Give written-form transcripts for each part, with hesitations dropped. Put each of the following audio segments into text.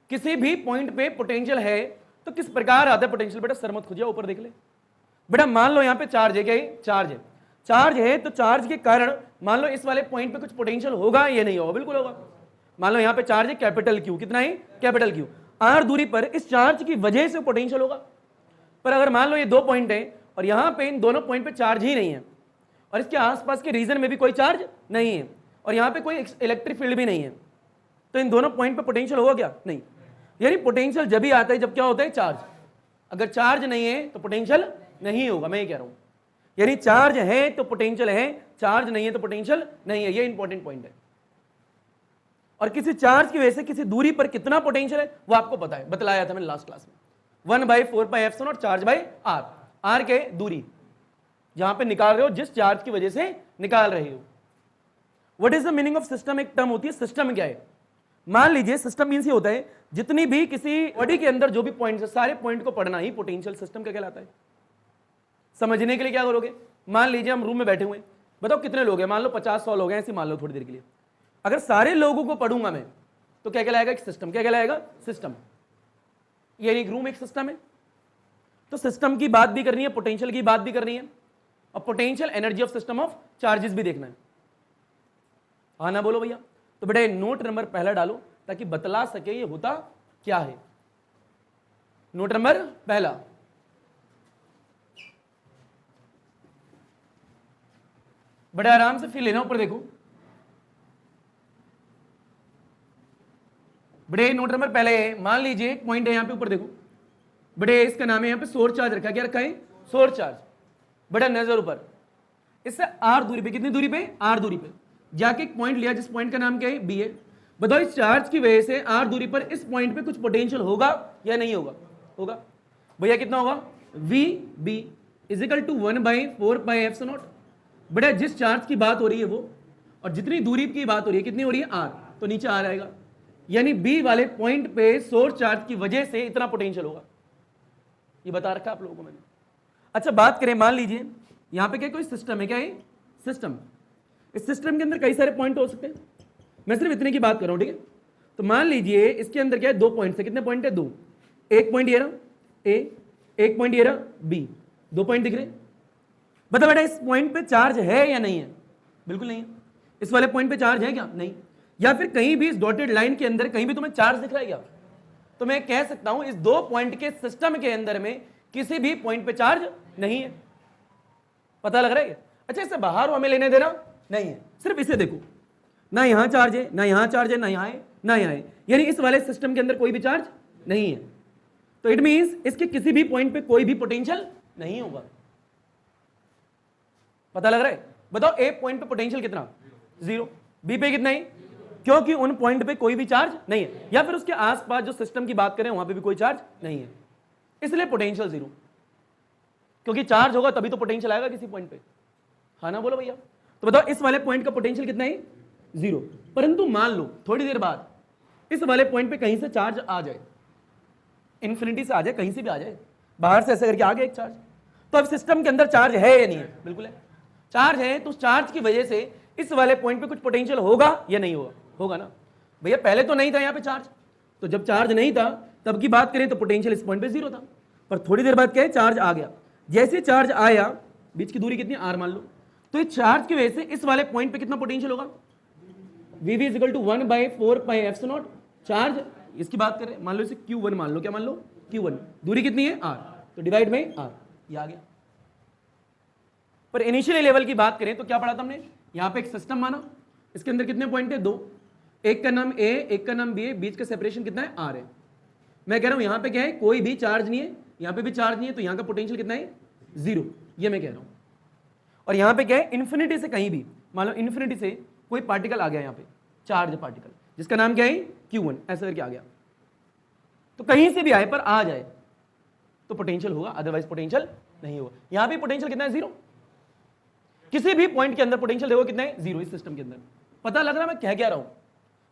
किसी भी पॉइंट पे पोटेंशियल है तो किस प्रकार आता है पोटेंशियल? बेटा सर मत खुजिए, ऊपर देख ले। बेटा मान लो यहां पे चार्ज है, क्या है? चार्ज है। चार्ज है तो चार्ज के कारण मान लो इस वाले पॉइंट पे कुछ पोटेंशियल होगा या नहीं होगा? बिल्कुल होगा। मान लो यहां पे चार्ज है कैपिटल क्यू, कितना है? Capital Q. आर दूरी पर इस चार्ज की वजह से पोटेंशियल होगा। पर अगर मान लो ये दो पॉइंट है और यहां पे इन दोनों पॉइंट पे चार्ज ही नहीं है और इसके आसपास के रीजन में भी कोई चार्ज नहीं है और यहां पे कोई इलेक्ट्रिक फील्ड भी नहीं है, तो इन दोनों पॉइंट पे पोटेंशियल होगा क्या? नहीं। यानी पोटेंशियल जब भी आता है जब क्या होता है? चार्ज। अगर चार्ज नहीं है तो पोटेंशियल नहीं होगा, मैं ये कह रहा हूं। यानी चार्ज है तो पोटेंशियल है, चार्ज नहीं है तो पोटेंशियल नहीं है। ये इंपॉर्टेंट पॉइंट है। और किसी चार्ज की वजह से किसी दूरी पर कितना पोटेंशियल है वो आपको पता है, बतलाया था मैंने लास्ट क्लास में। 1/4πε और चार्ज बाय आर। आर के दूरी जहां पे निकाल रहे हो, जिस चार्ज की वजह से निकाल रहे हो। What is the meaning of system? एक टर्म होती है सिस्टम। क्या है? मान लीजिए सिस्टम मीन्स ये होता है जितनी भी किसी बॉडी के अंदर जो भी पॉइंट्स है सारे पॉइंट को पढ़ना ही पोटेंशियल सिस्टम का कहलाता है। समझने के लिए क्या करोगे? मान लीजिए हम रूम में बैठे हुए हैं, बताओ कितने लोग हैं? मान लो 50-100 लोग हैं, ऐसे मान लो थोड़ी देर के लिए। अगर सारे लोगों को पढ़ूंगा मैं तो क्या कहलाएगा? एक सिस्टम। क्या कहलाएगा? सिस्टम। यानी एक रूम एक सिस्टम है। तो सिस्टम की बात भी करनी है, पोटेंशियल की बात भी करनी है और potential energy of system of charges भी देखना है। हाँ ना बोलो भैया? तो बेटा नोट नंबर पहला डालो ताकि बतला सके ये होता क्या है। नोट नंबर पहला, बड़े आराम से फील लेना। ऊपर देखो बड़े, नोट नंबर पहले है, मान लीजिए एक पॉइंट है यहां पे, ऊपर देखो बड़े, इसका नाम है यहां पे सोर्स चार्ज रखा। क्या रखा है? Source charge. बड़ा नजर ऊपर, इससे आर दूरी पे, कितनी दूरी पे? आर दूरी पे जाके एक पॉइंट लिया जिस पॉइंट का नाम क्या है? बी है। बताओ इस चार्ज की वजह से आर दूरी पर इस पॉइंट पे कुछ पोटेंशियल होगा या नहीं होगा? होगा। भैया कितना होगा? V be equal to 1/4πε0। बेटा जिस चार्ज की बात हो रही है वो और जितनी दूरी की बात हो रही है, कितनी हो रही है? आर, तो नीचे आर आएगा। यानी बी वाले पॉइंट पे सोर्स चार्ज की वजह से इतना पोटेंशियल होगा। ये बता रखा आप लोगों को मैंने। अच्छा बात करें, मान लीजिए यहां पे क्या कोई सिस्टम है। क्या है? सिस्टम। इस सिस्टम के अंदर कई सारे पॉइंट हो सकते हैं, मैं सिर्फ इतने की बात कर रहा हूं, ठीक है? तो मान लीजिए इसके अंदर क्या है? दो पॉइंट है। कितने पॉइंट है? दो। एक पॉइंट ये रहा ए, एक पॉइंट ये रहा बी। दो पॉइंट दिख रहे। बता बेटा इस पॉइंट पे चार्ज है या नहीं है? बिल्कुल नहीं है। इस वाले पॉइंट पे चार्ज है क्या? नहीं। या फिर कहीं भी इस डॉटेड लाइन के अंदर कहीं भी तुम्हें चार्ज दिख रहा है क्या? तो मैं कह सकता हूं इस दो पॉइंट के सिस्टम के अंदर में किसी भी पॉइंट पे चार्ज नहीं है। पता लग रहा है? अच्छा इससे बाहर हमें लेने देना नहीं है, सिर्फ इसे देखो, ना यहां चार्ज है, ना यहां चार्ज है, ना यहां है, ना यहां है। यानी इस वाले सिस्टम के अंदर कोई भी चार्ज नहीं है। तो इट मींस इसके किसी भी पॉइंट पे कोई भी पोटेंशियल नहीं होगा। पता लग रहा है? बताओ ए पॉइंट पे पोटेंशियल कितना? 0। बी पे कितना है? क्योंकि उन पॉइंट पे कोई भी चार्ज नहीं है, या फिर उसके आसपास जो सिस्टम की बात करें वहां पे भी कोई चार्ज नहीं है, इसलिए पोटेंशियल 0। क्योंकि चार्ज होगा तभी तो पोटेंशियल आएगा किसी पॉइंट पे। हाँ ना बोलो भैया? तो बताओ इस वाले पॉइंट का पोटेंशियल कितना है? 0। परंतु मान लो थोड़ी देर बाद इस वाले पॉइंट पे कहीं से चार्ज आ जाए, इन्फिनिटी से आ जाए, कहीं से भी आ जाए, बाहर से ऐसे करके आ गया एक चार्ज, तो अब सिस्टम के अंदर चार्ज है या नहीं है? बिल्कुल है। चार्ज है तो चार्ज की वजह से इस वाले पॉइंट पे कुछ पोटेंशियल होगा या नहीं होगा? होगा ना भैया। पहले तो नहीं था यहाँ पे चार्ज, तो जब चार्ज नहीं था तब की बात करें तो पोटेंशियल इस पॉइंट पे 0 था। पर थोड़ी देर बाद क्या है? चार्ज आ गया। जैसे चार्ज आया, बीच की दूरी कितनी? आर मान लो, तो इस चार्ज की वजह से इस वाले पॉइंट पे कितना पोटेंशियल होगा? V is equal to 1/4πε0। Charge इसकी बात करें, मान लो इसे Q1 मान लो। क्या मान लो? Q1। दूरी कितनी है? R, तो डिवाइड में R, ये आ गया। पर इनिशियल लेवल की बात करें तो क्या पढ़ा था हमने? यहां पे एक सिस्टम माना, इसके अंदर कितने पॉइंट है? 2। एक का नाम A, एक का नाम B है, बीच का सेपरेशन कितना है? R है। मैं कह रहा हूं यहां पे क्या है? कोई भी चार्ज नहीं है, यहां पे भी चार्ज नहीं है, तो यहां का पोटेंशियल कितना है? 0। ये मैं कह रहा हूं। और यहां पे क्या है? इन्फिनिटी से कहीं भी, मान लो इन्फिनिटी से कोई पार्टिकल आ गया यहां पे, चार्ज पार्टिकल, जिसका नाम क्या है? Q1, ऐसा करके आ गया, तो कहीं से भी आए पर आ जाए तो पोटेंशियल होगा, अदरवाइज पोटेंशियल नहीं होगा। यहां भी पोटेंशियल कितना है? 0। किसी भी पॉइंट के अंदर पोटेंशियल देखो कितना है? 0 इस सिस्टम के अंदर। पता लग रहा है मैं कह क्या रहा हूं?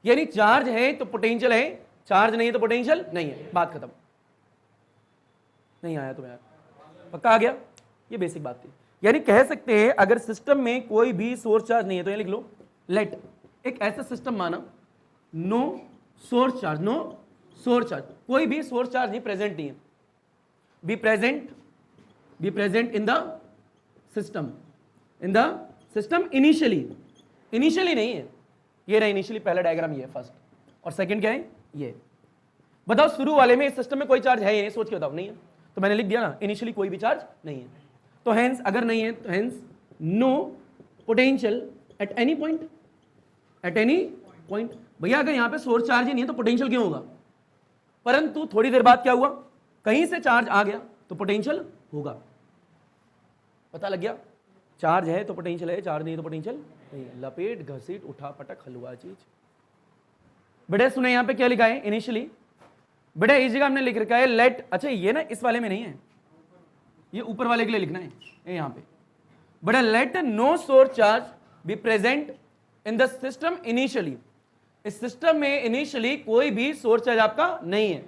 यानी चार्ज है तो पोटेंशियल है, चार्ज नहीं है तो पोटेंशियल नहीं है। बात खत्म। नहीं आया तो यार? पक्का आ गया? ये बेसिक बात थी। यानी कह सकते हैं अगर सिस्टम में कोई भी सोर्स चार्ज नहीं है तो ये लिख लो, लेट एक ऐसा सिस्टम माना no source charge, no source charge, कोई भी सोर्स चार्ज नहीं प्रेजेंट नहीं है, be present in the system initially नहीं है, ये रहा इनिशियली, पहला डायग्राम ये है फर्स्ट, और सेकंड क्या है ये। बताओ शुरू वाले में इस सिस्टम में कोई चार्ज है, ये सोच के बताओ, नहीं है, तो मैंने लिख दिया ना इनिशियली कोई भी चार्ज नहीं है, तो हेंस अगर नहीं है तो hence no potential at any point, भैया अगर यहां पे सोर्स चार्ज ही नहीं है तो पोटेंशियल क्यों होगा, परंतु थोड़ी देर बाद क्या हुआ, कहीं से चार्ज आ गया तो पोटेंशियल होगा, पता लग गया, चार्ज है तो पोटेंशियल है, चार्ज नहीं तो पोटेंशियल नहीं है, लपेट घसीट उठा पटक हलवा चीज। बेटे सुने यहां पे क्या लिखा है इनिशियली, बेटा इस जगह हमने लिख रखा है लेट, अच्छा ये ना इस वाले में नहीं है, ये ऊपर वाले के लिए लिखना है, ये यहां पे बेटा let no source charge be present in the system initially, इस सिस्टम में इनिशियली कोई भी सोर्स चार्ज आपका नहीं है,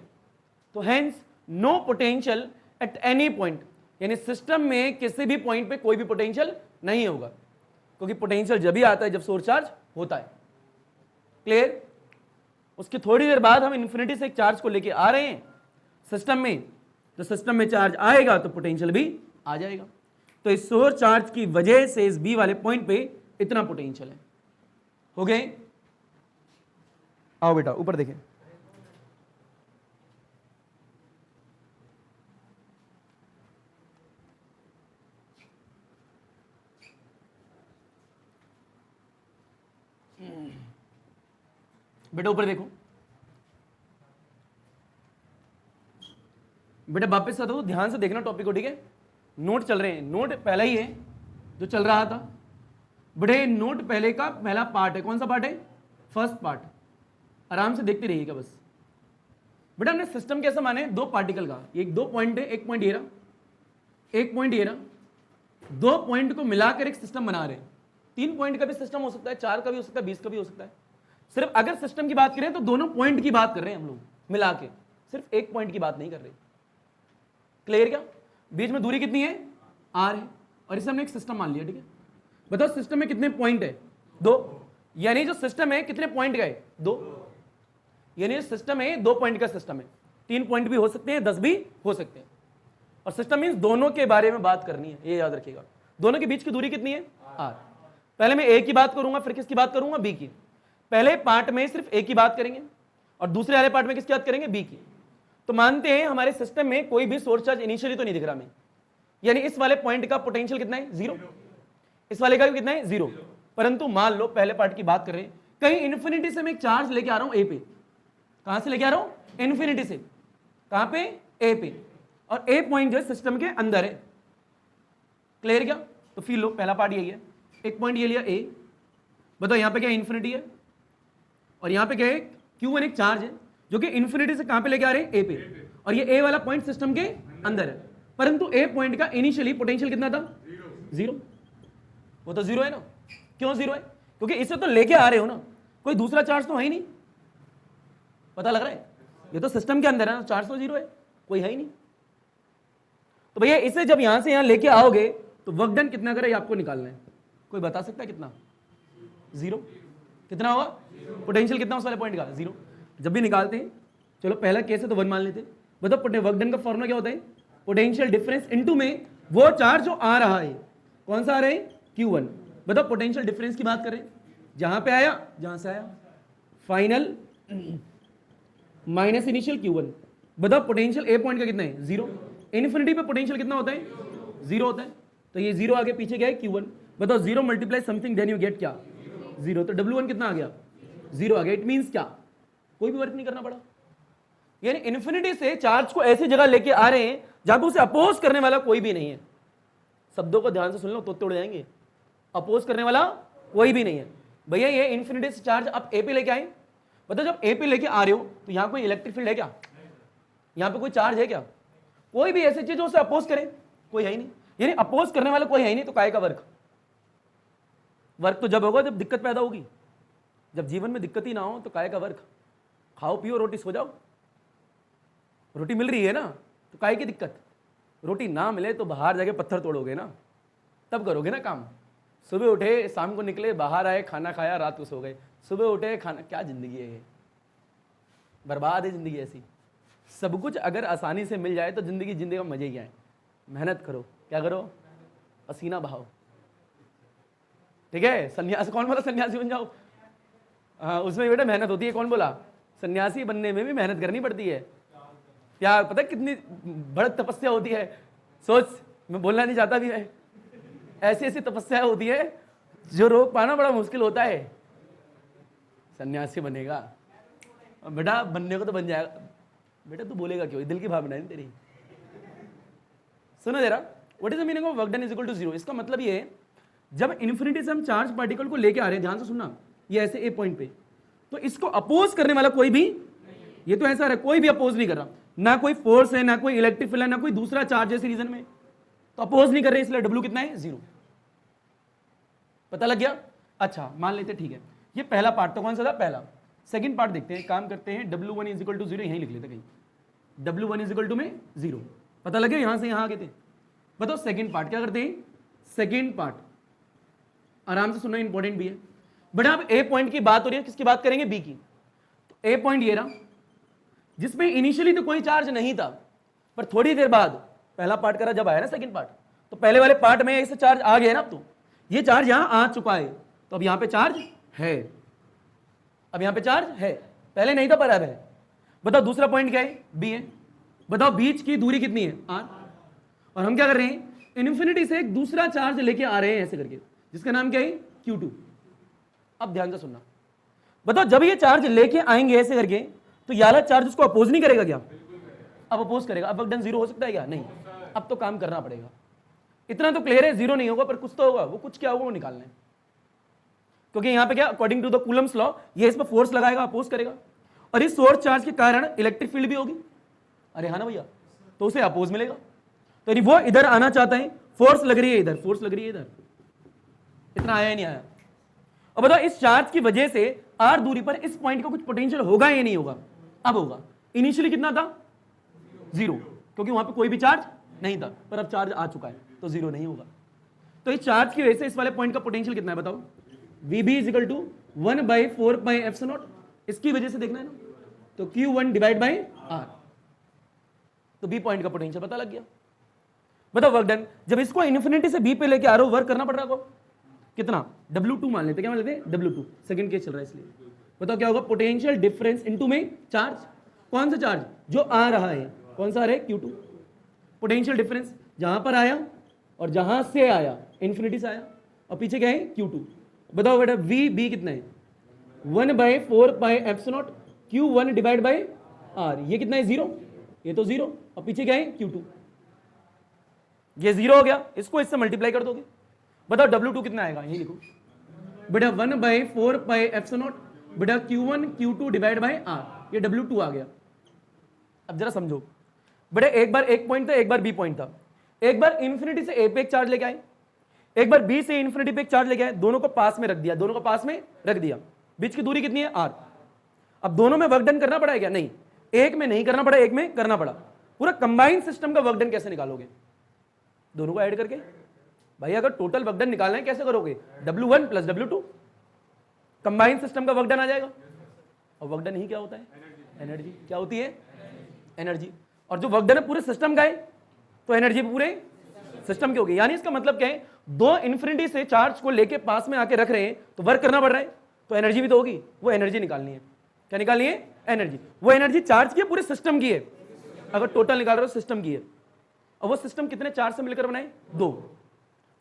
तो hence no potential at any point, यानी सिस्टम में किसी भी पॉइंट पे कोई भी पोटेंशियल नहीं होगा, क्योंकि पोटेंशियल जब भी आता है जब सोर्स चार्ज होता है। क्लियर? उसके थोड़ी देर बाद हम इन्फिनिटी से एक चार्ज को लेके आ रहे हैं सिस्टम में, तो सिस्टम में चार्ज आएगा तो पोटेंशियल भी आ जाएगा, तो इस सोर्स चार्ज की वजह से इस बी वाले पॉइंट पे इतना पोटेंशियल है। हो गए? आओ बेटा ऊपर देखें, बेटा ऊपर देखो, बेटा वापस आता हूं, ध्यान से देखना टॉपिक को, ठीक है? नोट चल रहे हैं, नोट पहला ही है जो चल रहा था बेटे, नोट पहले का पहला पार्ट है, कौन सा पार्ट है? फर्स्ट पार्ट, आराम से देखते रहिएगा बस। बेटा हमने सिस्टम कैसा माने, दो पार्टिकल का, एक दो पॉइंट है, एक पॉइंट ये रहा, एक पॉइंट ये रहा, दो पॉइंट को मिलाकर एक सिस्टम बना रहे हैं, 3 पॉइंट का भी सिस्टम हो सकता है, 4 का भी हो सकता है, 20 का भी हो सकता है। सिर्फ अगर सिस्टम की बात करें तो दोनों पॉइंट की बात कर रहे हैं हम लोग मिला के, सिर्फ एक पॉइंट की बात नहीं कर रहे। क्लियर? क्या बीच में दूरी कितनी है? आर है, और इसे हमने एक सिस्टम मान लिया, ठीक है? बताओ सिस्टम में कितने पॉइंट है? 2, यानी जो सिस्टम है कितने पॉइंट का है? 2, यानी सिस्टम है 2 पॉइंट का सिस्टम है, 3 पॉइंट भी हो सकते हैं, 10 भी हो सकते हैं, और सिस्टम मींस दोनों के बारे में बात करनी है, ये याद रखिएगा। दोनों के बीच की दूरी कितनी है? आर। पहले मैं ए की बात करूंगा, फिर किसकी बात करूंगा? बी की। पहले पार्ट में सिर्फ ए की बात करेंगे और दूसरे वाले पार्ट में किसकी बात करेंगे? बी की। तो मानते हैं हमारे सिस्टम में कोई भी सोर्स चार्ज इनिशियली तो नहीं दिख रहा हमें, यानी इस वाले पॉइंट का पोटेंशियल कितना है? 0। इस वाले का भी कितना है? 0। परंतु मान लो पहले पार्ट की बात कर रहे हैं, कहीं इन्फिनिटी से मैं एक चार्ज लेके आ रहा हूं ए पे, कहां से लेके आ रहा हूं? इन्फिनिटी से। कहां पे? ए पे, और ए पॉइंट जो है सिस्टम के अंदर है। क्लियर? क्या? तो फिर लो पहला पार्ट यही है, एक पॉइंट ये लिया ए, बताओ यहां पे क्या इन्फिनिटी है और यहां पे क्या है? Q1 एक चार्ज है जो कि इन्फिनिटी से कहां पे लेके आ रहे हैं? ए पे, और ये ए वाला पॉइंट सिस्टम के अंदर है, परंतु ए पॉइंट का इनिशियली पोटेंशियल कितना था? 0। वो तो 0 है ना। क्यों 0 है? क्योंकि इसे तो लेके आ रहे हो ना, कोई दूसरा चार्ज तो है ही नहीं। पता लग रहा है? ये तो सिस्टम के अंदर है ना, चार्ज तो 0 है, कोई है ही नहीं। तो भैया इसे जब यहां से यहां लेके आओगे तो वर्क डन कितना करे आपको निकालना है, कोई बता सकता है कितना? 0। कितना होगा? पोटेंशियल कितना उस वाले पॉइंट का? 0। जब भी निकालते हैं, चलो पहला केस है तो 1 मान लेते हैं। बताओ वर्क डन का फॉर्मूला क्या होता है? पोटेंशियल डिफरेंस इनटू में वो चार्ज जो आ रहा है, कौन सा आ रहा है? Q1। बताओ पोटेंशियल डिफरेंस की बात करें, जहां पे आया, जहां से आया, फाइनल माइनस इनिशियल Q1। बताओ पोटेंशियल ए पॉइंट का कितना है? 0। इन्फिनिटी पे पोटेंशियल कितना होता है? 0 होता है, तो ये 0 आगे पीछे क्या है? Q1। बताओ 0 multiply something then you get क्या? 0। तो W1 कितना आ गया? 0 आ गया। इट मींस क्या? कोई भी वर्क नहीं करना पड़ा, यानी इन्फिनिटी से चार्ज को ऐसी जगह लेके आ रहे हैं जहां पे उसे अपोज करने वाला कोई भी नहीं है। शब्दों को ध्यान से सुन लो तो तोड़ जाएंगे। अपोज करने वाला कोई भी नहीं है। भैया ये इन्फिनिटी से चार्ज आप ए पे लेके आए, मतलब जब ए पे लेके आ रहे हो तो यहां कोई इलेक्ट्रिक फील्ड है क्या? यहां पे कोई चार्ज है क्या? कोई भी ऐसी चीज जो उसे अपोज करे? कोई है ही नहीं, यानी अपोज करने वाला कोई है ही नहीं। तो काय का वर्क? वर्क तो जब होगा जब दिक्कत पैदा होगी। जब जीवन में दिक्कत ही ना हो तो काय का वर्क? खाओ पियो रोटी सो जाओ। रोटी मिल रही है ना, तो काय की दिक्कत? रोटी ना मिले तो बाहर जाके पत्थर तोड़ोगे ना, तब करोगे ना काम। सुबह उठे, शाम को निकले, बाहर आए, खाना खाया, रात को सो गए, सुबह उठे, खाना, क्या जिंदगी है ये? बर्बाद है जिंदगी ऐसी। सब कुछ अगर आसानी से मिल जाए तो जिंदगी जिंदगी का मजे ही आए। मेहनत करो, क्या करो, पसीना बहाओ, ठीक है। सन्यासी, कौन बोला सन्यासी बन जाओ? हाँ, उसमें बेटा मेहनत होती है। कौन बोला? सन्यासी बनने में भी मेहनत करनी पड़ती है। क्या पता कितनी बड़ी तपस्या होती है, सोच। मैं बोलना नहीं चाहता भी है, ऐसी ऐसी तपस्या होती है जो रोक पाना बड़ा मुश्किल होता है। सन्यासी बनेगा बेटा, बनने को तो बन जाएगा बेटा, तू बोलेगा क्यों? दिल की भावना है तेरी। सुनो जरा, what is the meaning of work done is equal to 0? इसका मतलब ये है, जब इन्फिनिटी से हम चार्ज पार्टिकल को लेके आ रहे हैं, ध्यान से सुनना, ये ऐसे ए पॉइंट पे, तो इसको अपोज करने वाला कोई भी, ये तो ऐसा है कोई भी अपोज नहीं कर रहा, ना कोई फोर्स है, ना कोई इलेक्ट्रिक फील्ड है, ना कोई दूसरा चार्ज है इस रीजन में, तो अपोज नहीं कर रहे, इसलिए डब्ल्यू कितना है? 0। पता लग गया? अच्छा, मान लेते ठीक है, ये पहला पार्ट तो कौन सा था? पहला। सेकंड पार्ट देखते हैं, काम करते हैं, W1 इज इक्वल टू 0 यहीं लिख लेते कहीं, W1 इज इक्वल टू में 0। पता लगे? यहां से यहां आ गए थे। बताओ सेकंड पार्ट क्या करते हैं? सेकंड पार्ट आराम से सुनना, इंपॉर्टेंट भी है। बट अब ए पॉइंट की बात हो रही है, किसकी बात करेंगे? बी की। तो ए पॉइंट ये रहा, जिसमें इनिशियली तो कोई चार्ज नहीं था, पर थोड़ी देर बाद पहला पार्ट करा जब आया ना सेकंड पार्ट, तो पहले वाले पार्ट में ऐसे चार्ज आ गया ना। अब तो ये चार्ज यहां आ चुका है, तो अब यहां पे चार्ज है, अब यहां पे चार्ज है, पहले नहीं था पर अब है। बताओ दूसरा पॉइंट क्या है? बी है। बताओ बीच की दूरी कितनी है? आर। और हम क्या कर रहे हैं? इन्फिनिटी से एक दूसरा चार्ज लेके आ रहे हैं ऐसे करके, जिसका नाम क्या है? Q2। अब ध्यान से सुनना, बताओ जब ये चार्ज लेके आएंगे ऐसे करके, तो ये वाला चार्ज उसको अपोज नहीं करेगा क्या? अब अपोज करेगा। अब वर्क डन 0 हो सकता है क्या? नहीं। अब तो काम करना पड़ेगा। इतना तो क्लियर है, 0 नहीं होगा, पर कुछ तो होगा। वो कुछ क्या होगा वो निकालना है, क्योंकि यहां पे क्या, according to the Coulomb's law, ये इस पर फोर्स लगाएगा, अपोज करेगा, और इस सोर्स चार्ज के कारण इलेक्ट्रिक फील्ड भी होगी। अरे हाँ ना भैया, तो उसे अपोज मिलेगा। तो वो इधर आना चाहता है, फोर्स लग रही है इधर, फोर्स लग रही है इधर, इतना आया ही नहीं आया। अब बताओ इस चार्ज की वजह से आर दूरी पर इस पॉइंट का कुछ पोटेंशियल होगा या नहीं होगा? अब होगा। इनिशियली कितना था? 0, क्योंकि वहां पे कोई भी चार्ज नहीं था, पर अब चार्ज आ चुका है, तो 0 नहीं होगा। तो इस चार्ज की वजह से इस वाले पॉइंट का पोटेंशियल कितना है? बताओ। VB इज इक्वल टू 1/4πε0, इसकी वजह से देखना है ना, तो Q1 डिवाइड बाई R। तो बी पॉइंट का पोटेंशियल पता लग गया। बताओ वर्क डन, जब इसको इन्फिनिटी से बी पे लेके आ रहा हो, वर्क करना पड़ रहा है कितना? W2 मान लेते, क्या मान लेते? W2, सेकंड केस चल रहा है इसलिए। बताओ क्या होगा? पोटेंशियल डिफरेंस इनटू में चार्ज। कौन सा चार्ज? जो आ रहा है। कौन सा आ रहा है? Q2। पोटेंशियल डिफरेंस जहां पर आया और जहां से आया, इन्फिनिटी से आया, और पीछे क्या है? Q2। बताओ बेटा VB कितना है? 1/4πε0 Q1 डिवाइड बाई R। ये कितना है? 0। ये तो 0, और पीछे क्या है? Q2। ये 0 हो गया, इसको इससे मल्टीप्लाई कर दोगे। बताओ W2 कितना आएगा? यही लिखो बेटा, 1/4πε0 बेटा Q1 Q2 divide by R। ये W2 आ गया। अब जरा समझो बेटा, एक बार एक पॉइंट था, एक बार बी पॉइंट था। एक बार इन्फिनिटी से ए पे एक चार्ज लेके आए, एक बार बी से इन्फिनिटी पे एक चार्ज लेके आए, दोनों को पास में रख दिया, दोनों को पास में रख दिया। बीच की दूरी कितनी है? R। अब दोनों में वर्क डन करना पड़ा है क्या? नहीं। एक में नहीं करना पड़ा, एक में करना पड़ा। पूरा कंबाइन सिस्टम का वर्क डन कैसे निकालोगे? दोनों को ऐड करके। भाई अगर टोटल वर्क डन निकालना है कैसे करोगे? W1 plus W2, combine system का वर्क डन आ जाएगा। और वर्क डन ही क्या होता है? एनर्जी। क्या होती है? एनर्जी। और जो वर्क डन है पूरे सिस्टम का है, तो एनर्जी पूरे सिस्टम की होगी। यानी इसका मतलब क्या है? दो इन्फिनिटी से चार्ज को लेके पास में आके रख रहे हैं, तो वर्क करना पड़ रहा है, तो एनर्जी भी तो होगी। वो एनर्जी निकालनी है। क्या निकालनी है? एनर्जी। वो एनर्जी चार्ज की है, पूरे सिस्टम की है। अगर टोटल निकाल रहे हो सिस्टम की है, और वो सिस्टम कितने चार्ज से मिलकर बनाए? 2।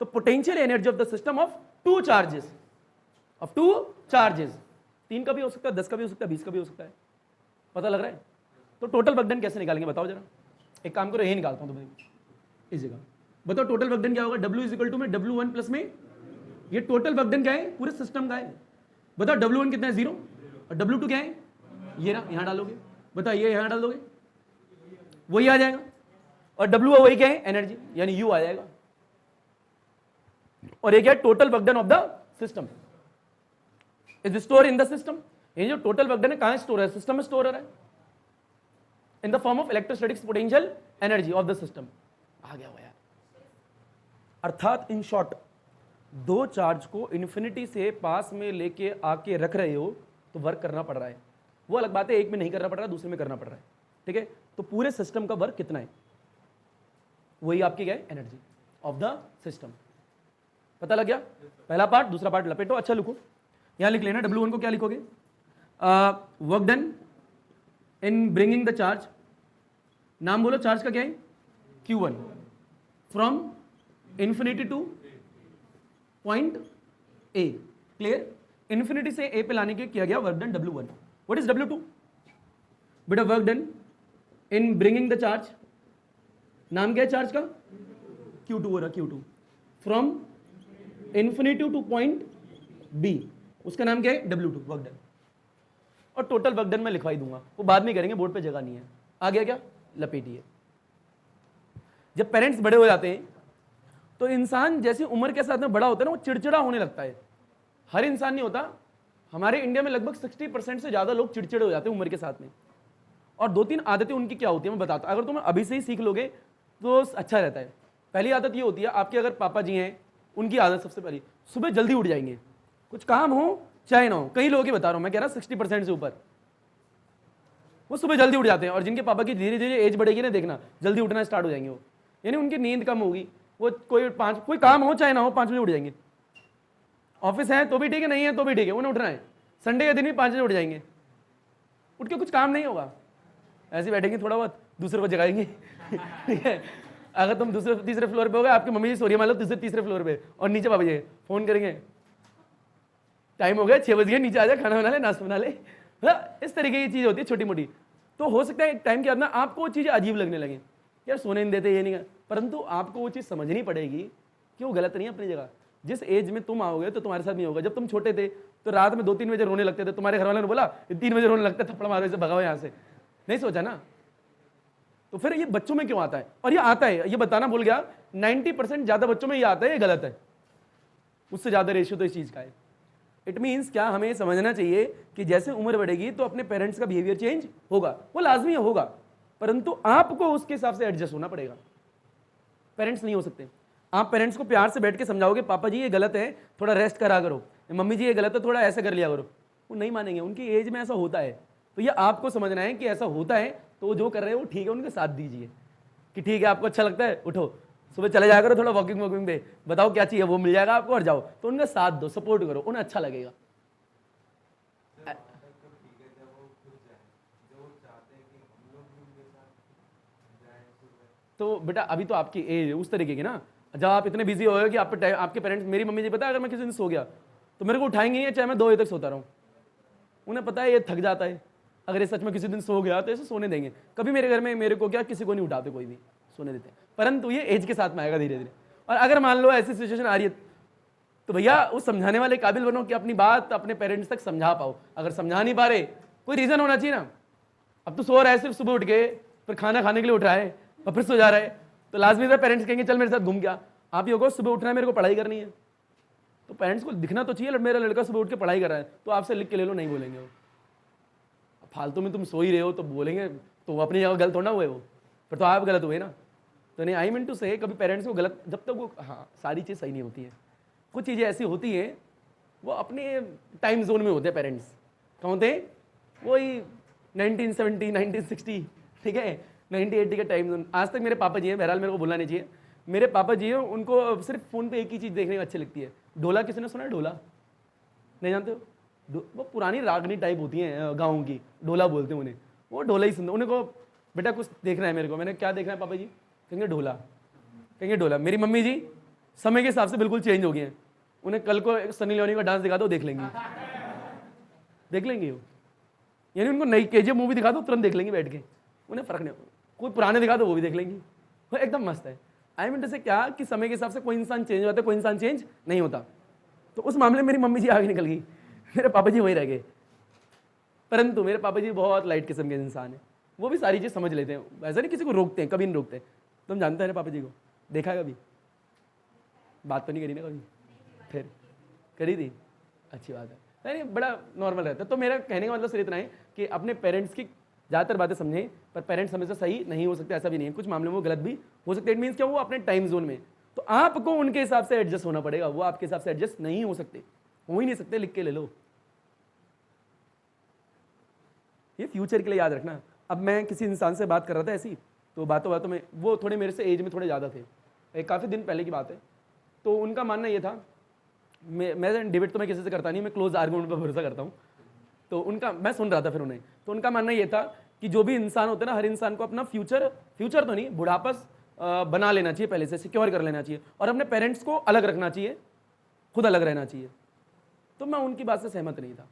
तो potential energy of the system of 2 charges, of 2 charges, 3 का भी हो सकता है, 10 का भी हो सकता है, 20 का भी हो सकता है। पता लग रहा है? तो टोटल वर्क डन कैसे निकालेंगे बताओ जरा। एक काम करो, यही निकालता हूं तो इस जगह। बताओ टोटल वर्क डन क्या होगा? W इज इक्वल टू में W1 प्लस में, ये टोटल वर्क डन क्या है? पूरे सिस्टम का है। बताओ W1 कितना है? 0। और W2 क्या है? ये ना, यहां डालोगे। बताओ ये यहां डाल दोगे, वही आ जाएगा। और W वही क्या है? एनर्जी, यानी U आ जाएगा। और ये क्या है? Total work done of the system is store in the system. ये जो टोटल वर्क डन है कहां स्टोर है? सिस्टम में स्टोर हो रहा है, in the form of electrostatics potential energy of the system. आ गया हुआ यार। अर्थात इन शॉर्ट, दो चार्ज को इन्फिनिटी से पास में लेके आके रख रहे हो, तो वर्क करना पड़ रहा है। वो अलग बात है, एक में नहीं करना पड़ रहा, दूसरे में करना पड़ रहा है, ठीक है। तो पूरे सिस्टम का वर्क कितना है, वही आपकी क्या है, एनर्जी ऑफ द सिस्टम। पता लग गया पहला पार्ट। दूसरा पार्ट लपेटो, अच्छा लिखो, यहां लिख लेना W1 को क्या लिखोगे, work done in bringing the charge, नाम बोलो चार्ज का क्या है, Q1 from infinity two point A, clear. Infinity से A पे लाने के किया गया work done W1। What is W2? बेटा work done in bringing the charge, नाम क्या है चार्ज का, Q2 हो रहा, Q2 from infinity two point B, उसका नाम क्या है, W2 वर्क डन। और टोटल वर्क डन मैं लिखवाई दूंगा, वो बाद में करेंगे, बोर्ड पे जगह नहीं है। आ गया क्या, लपेटिए। जब पेरेंट्स बड़े हो जाते हैं तो इंसान जैसे उम्र के साथ में बड़ा होता है ना, वो चिड़चिड़ा होने लगता है। हर इंसान नहीं होता, हमारे इंडिया में लगभग 60% से ज्यादा लोग चिड़चिड़े हो जाते हैं उम्र के साथ में। और 2-3 आदतें उनकी क्या होती है मैं बताता हूं, अगर तुम अभी से ही सीख लोगे तो अच्छा रहता है। पहली आदत ये होती है, आपके अगर पापा जी हैं, उनकी आदत सबसे पहली, सुबह जल्दी उठ जाएंगे, कुछ काम हो चाहे ना हो। कई लोगों की बता रहा हूं मैं, कह रहा 60% से ऊपर वो सुबह जल्दी उठ जाते हैं। और जिनके पापा की धीरे धीरे एज बढ़ेगी ना, देखना जल्दी उठना स्टार्ट हो जाएंगे वो, यानी उनकी नींद कम होगी, वो कोई काम हो चाहे ना हो 5 बजे उठ जाएंगे। ऑफिस है तो भी ठीक है, नहीं है तो भी ठीक है, उन्हें उठना है। संडे के दिन भी 5 बजे उठ जाएंगे, उठ के कुछ काम नहीं होगा, ऐसे बैठेंगे थोड़ा बहुत, दूसरे को जगाएंगे ठीक है। अगर तुम दूसरे तीसरे फ्लोर पे हो गए, आपकी मम्मी जी सो रही है मान लो तीसरे फ्लोर पे, और नीचे पापा जी फोन करेंगे, टाइम हो गया 6 बज गए, नीचे आ जाए, खाना बना ले, नाश्ता बना ले। इस तरीके की चीज होती है छोटी मोटी। तो हो सकता है टाइम के बाद ना आपको वो चीजें अजीब लगने लगे, यार सोने नहीं देते, ये नहीं, परंतु आपको वो चीज समझनी पड़ेगी कि वो गलत नहीं है अपनी जगह। जिस एज में तुम आओगे तो तुम्हारे साथ नहीं होगा। जब तुम छोटे थे तो रात में 2-3 बजे रोने लगते थे, तुम्हारे घर वालों ने बोला 3 बजे रोने लगता है, थप्पड़ मारो इसे, भगाओ यहाँ से, नहीं सोचा ना। तो फिर ये बच्चों में क्यों आता है, और ये आता है, ये बताना भूल गया, 90% ज्यादा बच्चों में ये आता है, ये गलत है। उससे ज्यादा रेशियो तो इस चीज का है। इट मीन्स क्या, हमें समझना चाहिए कि जैसे उम्र बढ़ेगी तो अपने पेरेंट्स का बिहेवियर चेंज होगा, वो लाजमी होगा, परंतु आपको उसके हिसाब से एडजस्ट होना पड़ेगा। पेरेंट्स नहीं हो सकते। आप पेरेंट्स को प्यार से बैठ के समझाओगे, पापा जी ये गलत है, थोड़ा रेस्ट करा करो, मम्मी जी ये गलत है, थोड़ा ऐसा कर लिया करो, वो नहीं मानेंगे। उनकी एज में ऐसा होता है, तो ये आपको समझना है कि ऐसा होता है, तो वो जो कर रहे हैं वो ठीक है, उनके साथ दीजिए कि ठीक है, आपको अच्छा लगता है, उठो सुबह चले जाया करो, थोड़ा वॉकिंग पे, बताओ क्या चाहिए, वो मिल जाएगा आपको, और जाओ। तो उनका साथ दो, सपोर्ट करो, उन्हें अच्छा लगेगा। तो बेटा अभी तो आपकी एज उस तरीके की ना, जब आप इतने बिजी हो गए कि आपके पेरेंट्स, मेरी मम्मी जी पता है, अगर मैं किसी दिन सो गया तो मेरे को उठाएंगे नहीं, चाहे मैं 2 बजे तक सोता रहूं। उन्हें पता है ये थक जाता है, अगर ये सच में किसी दिन सो गया तो ऐसे सोने देंगे। कभी मेरे घर में मेरे को क्या, किसी को नहीं उठाते, कोई भी सोने देते हैं, परंतु ये एज के साथ में आएगा धीरे धीरे। और अगर मान लो ऐसी सिचुएशन आ रही है तो भैया उस समझाने वाले काबिल बनो कि अपनी बात अपने पेरेंट्स तक समझा पाओ। अगर समझा नहीं पा रहे, कोई रीजन होना चाहिए ना। अब तो सो रहा है सिर्फ सुबह उठ के, फिर खाना खाने के लिए उठ रहा है और फिर सो जा रहा है, तो लाजमी से पेरेंट्स कहेंगे चल मेरे साथ घूम गया। आप ये होगा सुबह उठना है, मेरे को पढ़ाई करनी है, तो पेरेंट्स को दिखना तो चाहिए मेरा लड़का सुबह उठ के पढ़ाई कर रहा है, तो आपसे लिख के ले लो, नहीं बोलेंगे वो। फालतू में तुम सो ही रहे हो तो बोलेंगे, तो वो अपनी जगह गलत थोड़ा हुए, वो फिर तो आप गलत हुए ना। तो नहीं, आई मीन टू से कभी पेरेंट्स को गलत, जब तक वो, हाँ सारी चीज़ सही नहीं होती है, कुछ चीज़ें ऐसी होती हैं वो अपने टाइम जोन में होते हैं। पेरेंट्स कौन होते हैं, वही 1970 1960, ठीक है, 1980 का टाइम जोन। आज तक मेरे पापा जी हैं, बहरहाल मेरे को भूलना नहीं चाहिए, मेरे पापा जी हैं, उनको सिर्फ फ़ोन पे एक ही चीज़ देखने में अच्छी लगती है, ढोला। किसी ने सुना है ढोला? नहीं जानते हो? वो पुरानी रागनी टाइप होती हैं गाँव की, ढोला बोलते हैं उन्हें, वो ढोला ही सुनते। उन्हें को बेटा कुछ देखना है मेरे को, मैंने क्या देखना है पापा जी, कहेंगे ढोला, कहेंगे ढोला। मेरी मम्मी जी समय के हिसाब से बिल्कुल चेंज हो गए हैं, उन्हें कल को सनी लियोनी का डांस दिखा दो, देख लेंगे, देख लेंगे वो। यानी उनको नई KGF मूवी दिखा दो, तुरंत देख लेंगे बैठ के, उन्हें फर्क नहीं। कोई पुराने दिखा दो, वो भी देख लेंगे, वो एकदम मस्त है। आई मीन से क्या कि समय के हिसाब से कोई इंसान चेंज होता है, कोई इंसान चेंज नहीं होता। तो उस मामले में मेरी मम्मी जी आगे निकल गई, मेरे पापा जी वहीं रह गए। परंतु मेरे पापा जी बहुत लाइट किस्म के इंसान है, वो भी सारी चीज़ समझ लेते हैं, ऐसा नहीं किसी को रोकते हैं, कभी नहीं रोकते। तुम जानते हैं मेरे पापा जी को, देखा है कभी? बात तो नहीं करी ना कभी? फिर करी थी, अच्छी बात है। नहीं, बड़ा नॉर्मल रहता है। तो मेरा कहने का मतलब सिर्फ इतना है कि अपने पेरेंट्स की ज़्यादातर बातें समझें, पर पेरेंट्स हमेशा सही नहीं हो सकते, ऐसा भी नहीं है, कुछ मामलों में वो गलत भी हो सकते हैं। इट मीन्स क्या, वो अपने टाइम जोन में, तो आपको उनके हिसाब से एडजस्ट होना पड़ेगा, वो आपके हिसाब से एडजस्ट नहीं हो सकते, हो ही नहीं सकते, लिख के ले लो। ये फ्यूचर के लिए याद रखना। अब मैं किसी इंसान से बात कर रहा था ऐसी, तो बातों में वो थोड़े मेरे से एज में थोड़े ज़्यादा थे, एक काफ़ी दिन पहले की बात है। तो उनका मानना ये था, मैं डिबेट तो मैं किसी से करता नहीं, मैं क्लोज आर्गूमेंट पर भरोसा करता हूँ। तो उनका मैं सुन रहा था फिर उन्हें, तो उनका मानना ये था कि जो भी इंसान होता है ना, हर इंसान को अपना फ्यूचर तो नहीं, बुढ़ापा बना लेना चाहिए, पहले से सिक्योर कर लेना चाहिए, और अपने पेरेंट्स को अलग रखना चाहिए, खुद अलग रहना चाहिए। तो मैं उनकी बात से सहमत नहीं था।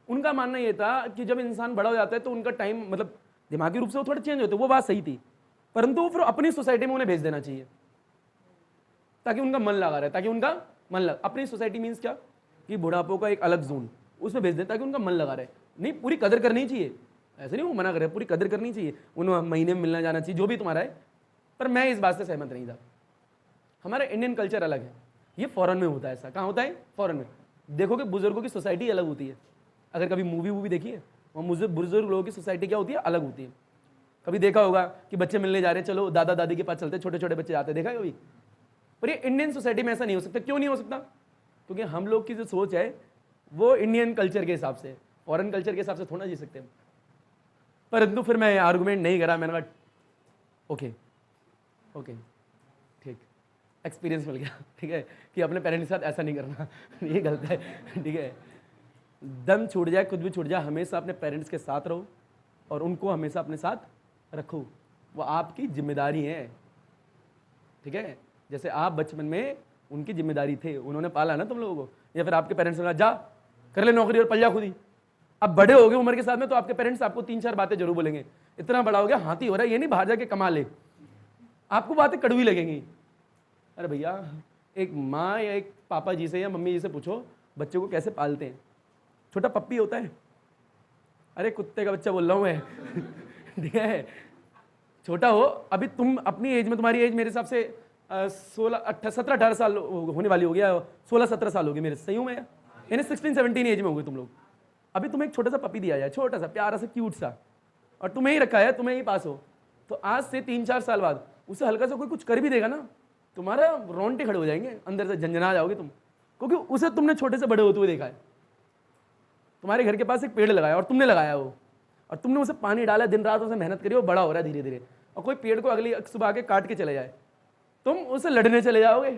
उनका मानना यह था कि जब इंसान बड़ा हो जाता है तो उनका टाइम, मतलब दिमागी रूप से वो थोड़ा चेंज होते हैं, वो बात सही थी, परंतु वो फिर अपनी सोसाइटी में उन्हें भेज देना चाहिए ताकि उनका मन लगा रहे, ताकि उनका मन लगा। अपनी सोसाइटी मीन्स क्या, कि बुढ़ापो का एक अलग जोन, उसमें भेज दें ताकि उनका मन लगा रहे। नहीं, पूरी कदर करनी चाहिए, ऐसे नहीं वो मना करे, पूरी कदर करनी चाहिए, उन महीने में मिलना जाना चाहिए, जो भी तुम्हारा है। पर मैं इस बात से सहमत नहीं था। हमारा इंडियन कल्चर अलग है, ये फॉरेन में होता है। ऐसा कहाँ होता है? फॉरेन में। देखोगे बुजुर्गों की सोसाइटी अलग होती है। अगर कभी मूवी देखिए, वहाँ बुजुर्ग लोगों की सोसाइटी क्या होती है? अलग होती है। कभी देखा होगा कि बच्चे मिलने जा रहे हैं, चलो दादा दादी के पास चलते, छोटे छोटे बच्चे जाते, देखा है कभी? पर ये इंडियन सोसाइटी में ऐसा नहीं हो सकता। क्यों नहीं हो सकता? क्योंकि हम लोग की जो सोच है वो इंडियन कल्चर के हिसाब से, फॉरेन कल्चर के हिसाब से थोड़ा जी सकते हैं। परंतु फिर मैं आर्गुमेंट नहीं करा, मैंने कहा ओके ठीक, एक्सपीरियंस मिल गया, ठीक है, कि अपने पेरेंट्स के साथ ऐसा नहीं करना, ये गलत है, ठीक है। दम छूट जाए, कुछ भी छूट जाए, हमेशा अपने पेरेंट्स के साथ रहो और उनको हमेशा अपने साथ रखो, वो आपकी जिम्मेदारी है, ठीक है। जैसे आप बचपन में उनकी जिम्मेदारी थे, उन्होंने पाला ना तुम लोगों को, या फिर आपके पेरेंट्स ने कहा जा कर ले नौकरी और पल जा खुद ही। अब बड़े हो गए उम्र के साथ में, तो आपके पेरेंट्स आपको 3-4 बातें जरूर बोलेंगे, इतना बड़ा हो गया हाथी हो रहा है, ये नहीं बाहर जाके कमा ले, आपको बातें कड़वी लगेंगी। अरे भैया, एक माँ या एक पापा जी से या मम्मी जी से पूछो बच्चे को कैसे पालते हैं। छोटा पप्पी होता है, अरे कुत्ते का बच्चा बोल रहा हूँ मैं, ठीक है, छोटा हो, अभी तुम अपनी एज में, तुम्हारी एज मेरे हिसाब से 17-18 साल होने वाली हो गया, 16-17 साल हो गए मेरे, सही हूँ मैं? यानी 16-17 एज में हो गए तुम लोग। अभी तुम्हें एक छोटा सा पपी दिया जाए, छोटा सा प्यारा सा क्यूट सा, और तुम्हें ही रखा है, तुम्हें ही पास हो, तो आज से 3-4 साल बाद उसे हल्का सा कोई कुछ कर भी देगा ना, तुम्हारा रोंगटे खड़े हो जाएंगे, अंदर से झंझना जाओगे तुम, क्योंकि उसे तुमने छोटे से बड़े होते हुए देखा है। तुम्हारे घर के पास एक पेड़ लगाया और तुमने लगाया वो, और तुमने उसे पानी डाला, दिन रात उसे मेहनत करी, वो बड़ा हो रहा है धीरे धीरे, और कोई पेड़ को अगली सुबह आके काट के चले जाए, तुम उसे लड़ने चले जाओगे।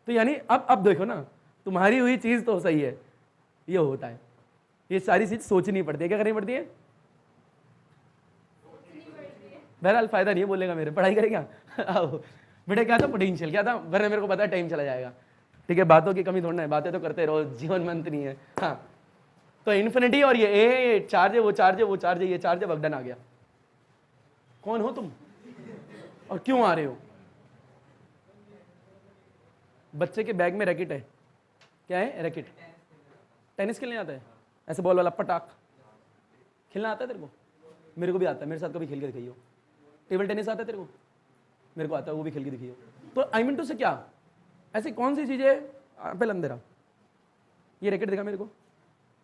तो यानी अब देखो ना, तुम्हारी हुई चीज तो सही है, ये होता है, ये सारी चीज सोचनी पड़ती है। क्या करनी पड़ती है? बहरहाल फायदा नहीं है बोलेगा मेरे, पढ़ाई करें क्या? आओ बेटा, क्या था पोटेंशियल, क्या था, वरना मेरे को पता है टाइम चला जाएगा, ठीक है। बातों की कमी थोड़ा है, बातें तो करते रहो, जीवन में अंत नहीं है। हाँ, तो इन्फिनिटी और ये चार्ज है, वो चार्ज है, वो चार्ज है, ये चार्ज है, वगडन आ गया। कौन हो तुम और क्यों आ रहे हो? बच्चे के बैग में रैकेट है, क्या है? रैकेट। टेनिस खेलने आता है, ऐसे बॉल वाला पटाख खेलना आता है तेरे को? मेरे को भी आता है, मेरे साथ कभी खेल के दिखाइयो। टेबल टेनिस आता है तेरे को? मेरे को आता है, वो भी खेल के दिखाइयो। तो आई मीन टू से क्या, ऐसी कौन सी चीज है? पहले अंदर आ, ये रैकेट दिखा मेरे को।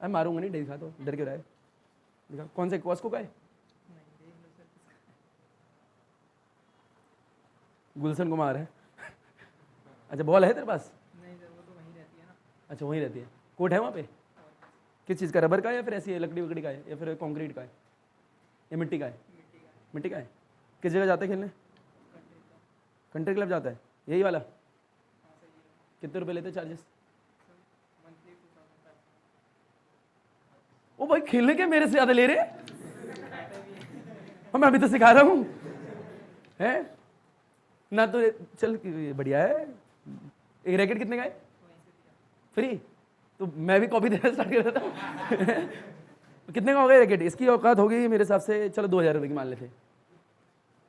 अरे मारूंगा नहीं, दिखा तो, डर क्यों रहा है? दिखा, कौन से कॉस्को का है? गुलशन कुमार है। अच्छा, बॉल है तेरे पास? नहीं सर, वो तो वहीं रहती है ना। अच्छा, वहीं रहती है। कोर्ट है वहाँ पे? किस चीज़ का, रबर का है या फिर ऐसी है लकड़ी वकड़ी का है या फिर कंक्रीट का है या मिट्टी का है? मिट्टी का है। किस जगह जाते हैं खेलने? कंट्री क्लब जाता है, यही वाला? कितने रुपए लेते चार्जेस? ओ भाई, खेलने के मेरे से ज्यादा ले रहे हैं? मैं अभी तो सिखा रहा हूँ है ना, तो चल बढ़िया है। एक रैकेट कितने का है? फ्री? तो मैं भी कॉपी देना स्टार्ट कर देता हूँ। कितने का हो गया रैकेट? इसकी औकात होगी मेरे हिसाब से, चलो 2000 रुपये की मान लेते।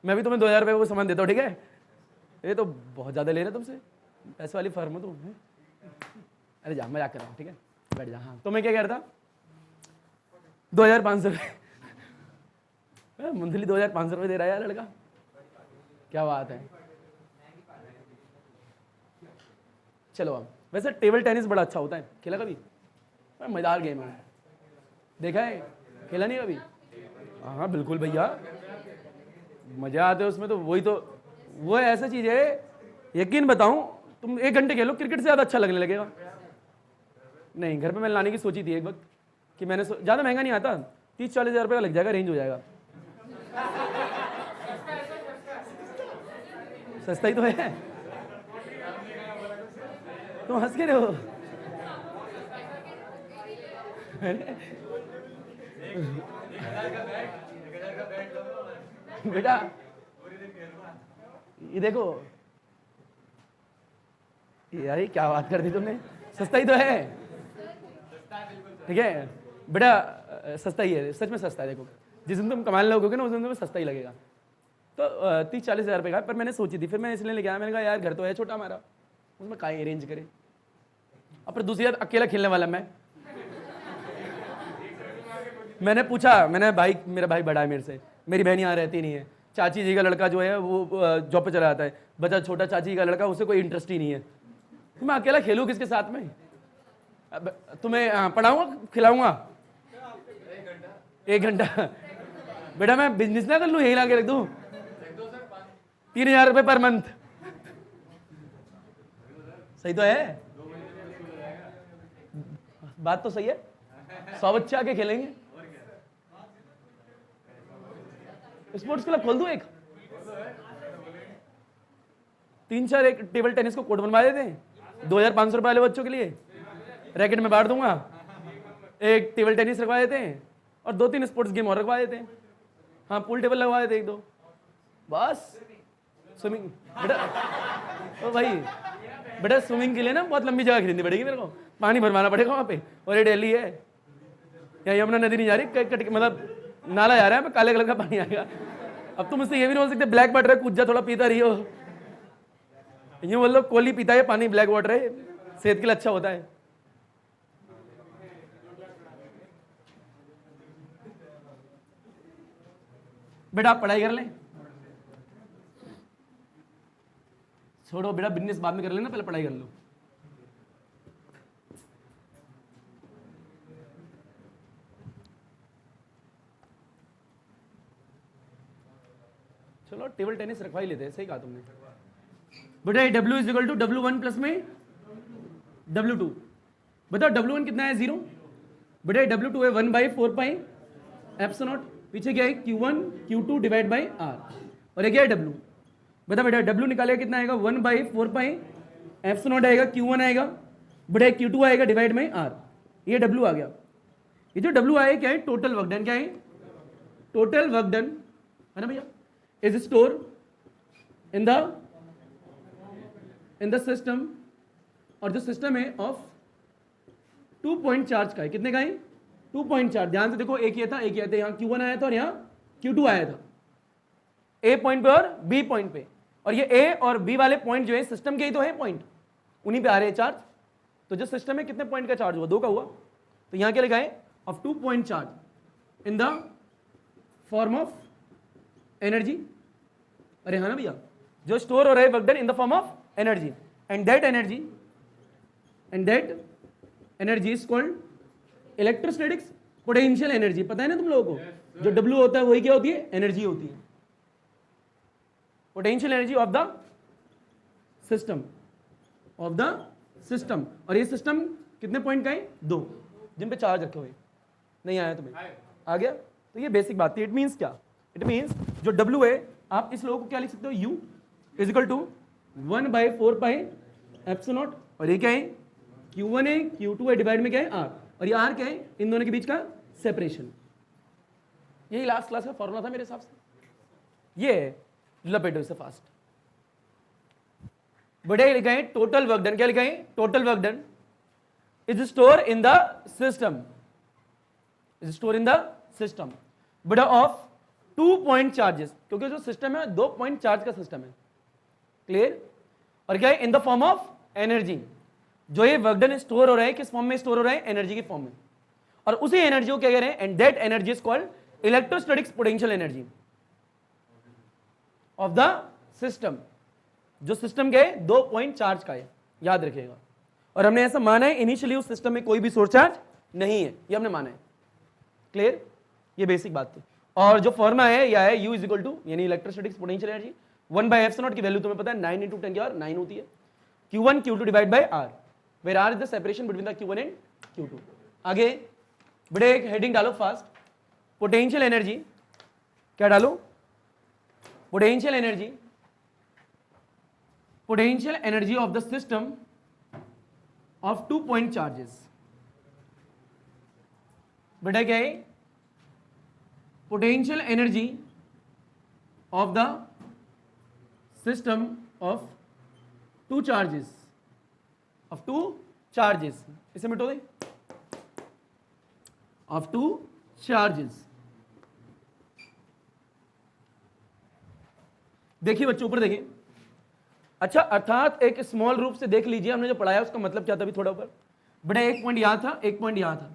मैं भी तुम्हें 2000 रुपये को सामान देता हूँ, ठीक है? ये तो बहुत ज़्यादा ले रहे तुमसे, पैसे वाली फर्म हो तुम। अरे जा, मजाक कर रहा हूँ, ठीक है, बैठ जा। हाँ, तो मैं क्या कह रहा था? 2500 रुपये मंथली, 2500 रुपये दे रहा है यार लड़का, क्या बात है। चलो अब, वैसे टेबल टेनिस बड़ा अच्छा होता है, खेला कभी? मजेदार गेम है, देखा है? खेला नहीं कभी? हाँ बिल्कुल भैया, मजा आते है उसमें। तो वही तो, वो ऐसा चीज है, यकीन बताऊं, तुम 1 घंटे खेलो, क्रिकेट से ज्यादा अच्छा लगने लगेगा। नहीं, घर पे मैंने लाने की सोची थी एक वक्त, कि मैंने ज़्यादा महंगा नहीं आता, 30-40 हज़ार रुपये का लग जाएगा, रेंज हो जाएगा। सस्ता ही तो है, तुम हंस के रहे हो। बेटा ये देखो यार, ये क्या बात कर दी तुमने, सस्ता ही तो है, ठीक है बेटा, सस्ता ही है, सच में सस्ता है। देखो जिस दिन तुम कमाने लगोगे ना उस दिन तुम्हें सस्ता ही लगेगा। तो 30-40 हज़ार रुपये का, पर मैंने सोची थी, फिर मैंने इसलिए लेके आया, मैंने कहा यार घर तो है छोटा हमारा, उसमें काहे अरेंज करे। अब फिर दूसरी बात, अकेला खेलने वाला मैंने पूछा, मैंने भाई, मेरा भाई बड़ा है मेरे से, मेरी बहन यहाँ रहती नहीं है, चाची जी का लड़का जो है वो जॉब पे चला जाता है, बचा छोटा चाची का लड़का, उसे कोई इंटरेस्ट ही नहीं है, तो मैं अकेला खेलूँ किसके साथ में। अब तुम्हें पढ़ाऊँगा खिलाऊँगा 1 घंटा, बेटा मैं बिजनेस ना कर लूँ, यही ला के रख दूँ, 3,000 रुपये पर मंथ, सही तो है, बात तो सही है। 100 बच्चे आके खेलेंगे, स्पोर्ट्स क्लब खोल दूं एक, 3-4 एक टेबल टेनिस को कोर्ट बनवा देते हैं, 2,500 रुपये वाले बच्चों के लिए, रैकेट में बांट दूंगा, एक टेबल टेनिस रखवा देते हैं और 2-3 स्पोर्ट्स गेम और रखवा देते हैं, हाँ पूल टेबल लगवा देते 1-2, बस। स्विमिंग बेटा, ओ भाई बेटा स्विमिंग के लिए ना बहुत लंबी जगह खरीदनी पड़ेगी मेरे को, पानी भरवाना पड़ेगा वहाँ पे, और ये दिल्ली है, या यमुना नदी नहीं जा रही, मतलब नाला जा रहा है, काले कलर का पानी आएगा। अब तुम मुझसे ये भी नहीं बोल सकते ब्लैक वाटर है, कूद जा थोड़ा पीता रही हो, यूँ बोल लो कोहली पीता है पानी, ब्लैक वाटर है, सेहत के लिए अच्छा होता है। बेटा आप पढ़ाई कर लें, छोड़ो बेटा बिजनेस बाद में कर लेना, पहले पढ़ाई कर लो। चलो टेबल टेनिस रखवा ही लेते हैं, सही कहा तुमने बेटा। W is equal to W1 plus में W2, बताओ W1 कितना है 0, बेटा W2 है 1/4 पाई एप्सिलॉन नॉट, पीछे क्या है Q1 Q2 divide by R, और ये क्या है W, बता बेटा W निकालेगा कितना आएगा 1/4 पाई एप्सिलॉन नॉट आएगा, Q1 आएगा, बेटा Q2 आएगा डिवाइड बाई R, ये W आ गया। ये जो W आया क्या है, टोटल वर्क डन, क्या है टोटल वर्क डन, है ना भैया, is store in the system, और जो सिस्टम है ऑफ 2 पॉइंट चार्ज का है, कितने का है 2 पॉइंट चार्ज। ध्यान से देखो, एक ये था, एक ये था, यहाँ Q1 आया था और यहाँ Q2 आया था, A पॉइंट पे और B पॉइंट पे, और ये A और B वाले पॉइंट जो है सिस्टम के ही तो है पॉइंट, उन्हीं पे आ रहे हैं चार्ज। तो जो सिस्टम में कितने पॉइंट का चार्ज हुआ, 2 का हुआ, तो यहाँ क्या लिखा है of 2 point charge in the form of energy, अरे हाँ ना भैया, जो स्टोर हो रहा है work done in the form of energy, and that energy is called electrostatics potential energy. पता है ना तुम लोगों को, जो W होता है वही क्या होती है, एनर्जी होती है, potential energy of the system, और ये सिस्टम कितने पॉइंट का है 2, जिन पे चार्ज रखे हुए। नहीं आया तुम्हें, आ गया, तो ये बेसिक बात थी। इट मीन्स क्या, इट मीन्स जो W है, आप इस लोगों को क्या लिख सकते हो, U is equal to 1/4 pi epsilon naught, और ये क्या है Q1 है, Q2 है, डिवाइड में क्या है R, और ये R क्या है, इन दोनों के बीच का सेपरेशन। यही लास्ट क्लास का फॉर्मूला था मेरे हिसाब से, ये है, लपेटो इसे फास्ट। बड़े लिखा है टोटल वर्क डन, क्या लिखा है total work done is store in the system, बड़ा ऑफ 2 पॉइंट चार्जेस, क्योंकि जो सिस्टम है 2 पॉइंट चार्ज का सिस्टम है, क्लियर। और क्या है in the form of energy, जो ये वर्क डन स्टोर हो रहा है किस फॉर्म में स्टोर हो रहा है, एनर्जी के फॉर्म में, और उसी एनर्जी को क्या कह रहे हैं, and that energy is called electrostatics potential energy of the system. जो सिस्टम के 2 पॉइंट चार्ज का है, याद रखिएगा। और हमने ऐसा माना है इनिशियली उस सिस्टम में कोई भी सोर्स चार्ज नहीं है, ये हमने माना है, क्लियर। ये बेसिक बात थी। और जो फॉर्मा है यह है U इज इक्वल टू, यानी इलेक्ट्रोस्टैटिक्स पोटेंशियल एनर्जी 1/एप्सिलॉन नॉट की वैल्यू तुम्हें पता है 9 × 10 की पावर 9 होती है, Q1 Q2 divide by R, where R is the separation between the Q1 and Q2। आगे बड़े एक हेडिंग डालो फास्ट, पोटेंशियल एनर्जी, क्या डालो, potential energy of the system of 2 point charges. बेटा क्या है, potential energy of the system of 2 charges, of 2 charges, इसे मिटो दे, ऑफ 2 चार्जेस। देखिए बच्चों ऊपर देखिए, अच्छा अर्थात एक स्मॉल रूप से देख लीजिए हमने जो पढ़ाया उसका मतलब क्या था अभी थोड़ा ऊपर। बड़ा एक पॉइंट यहां था, एक पॉइंट यहां था,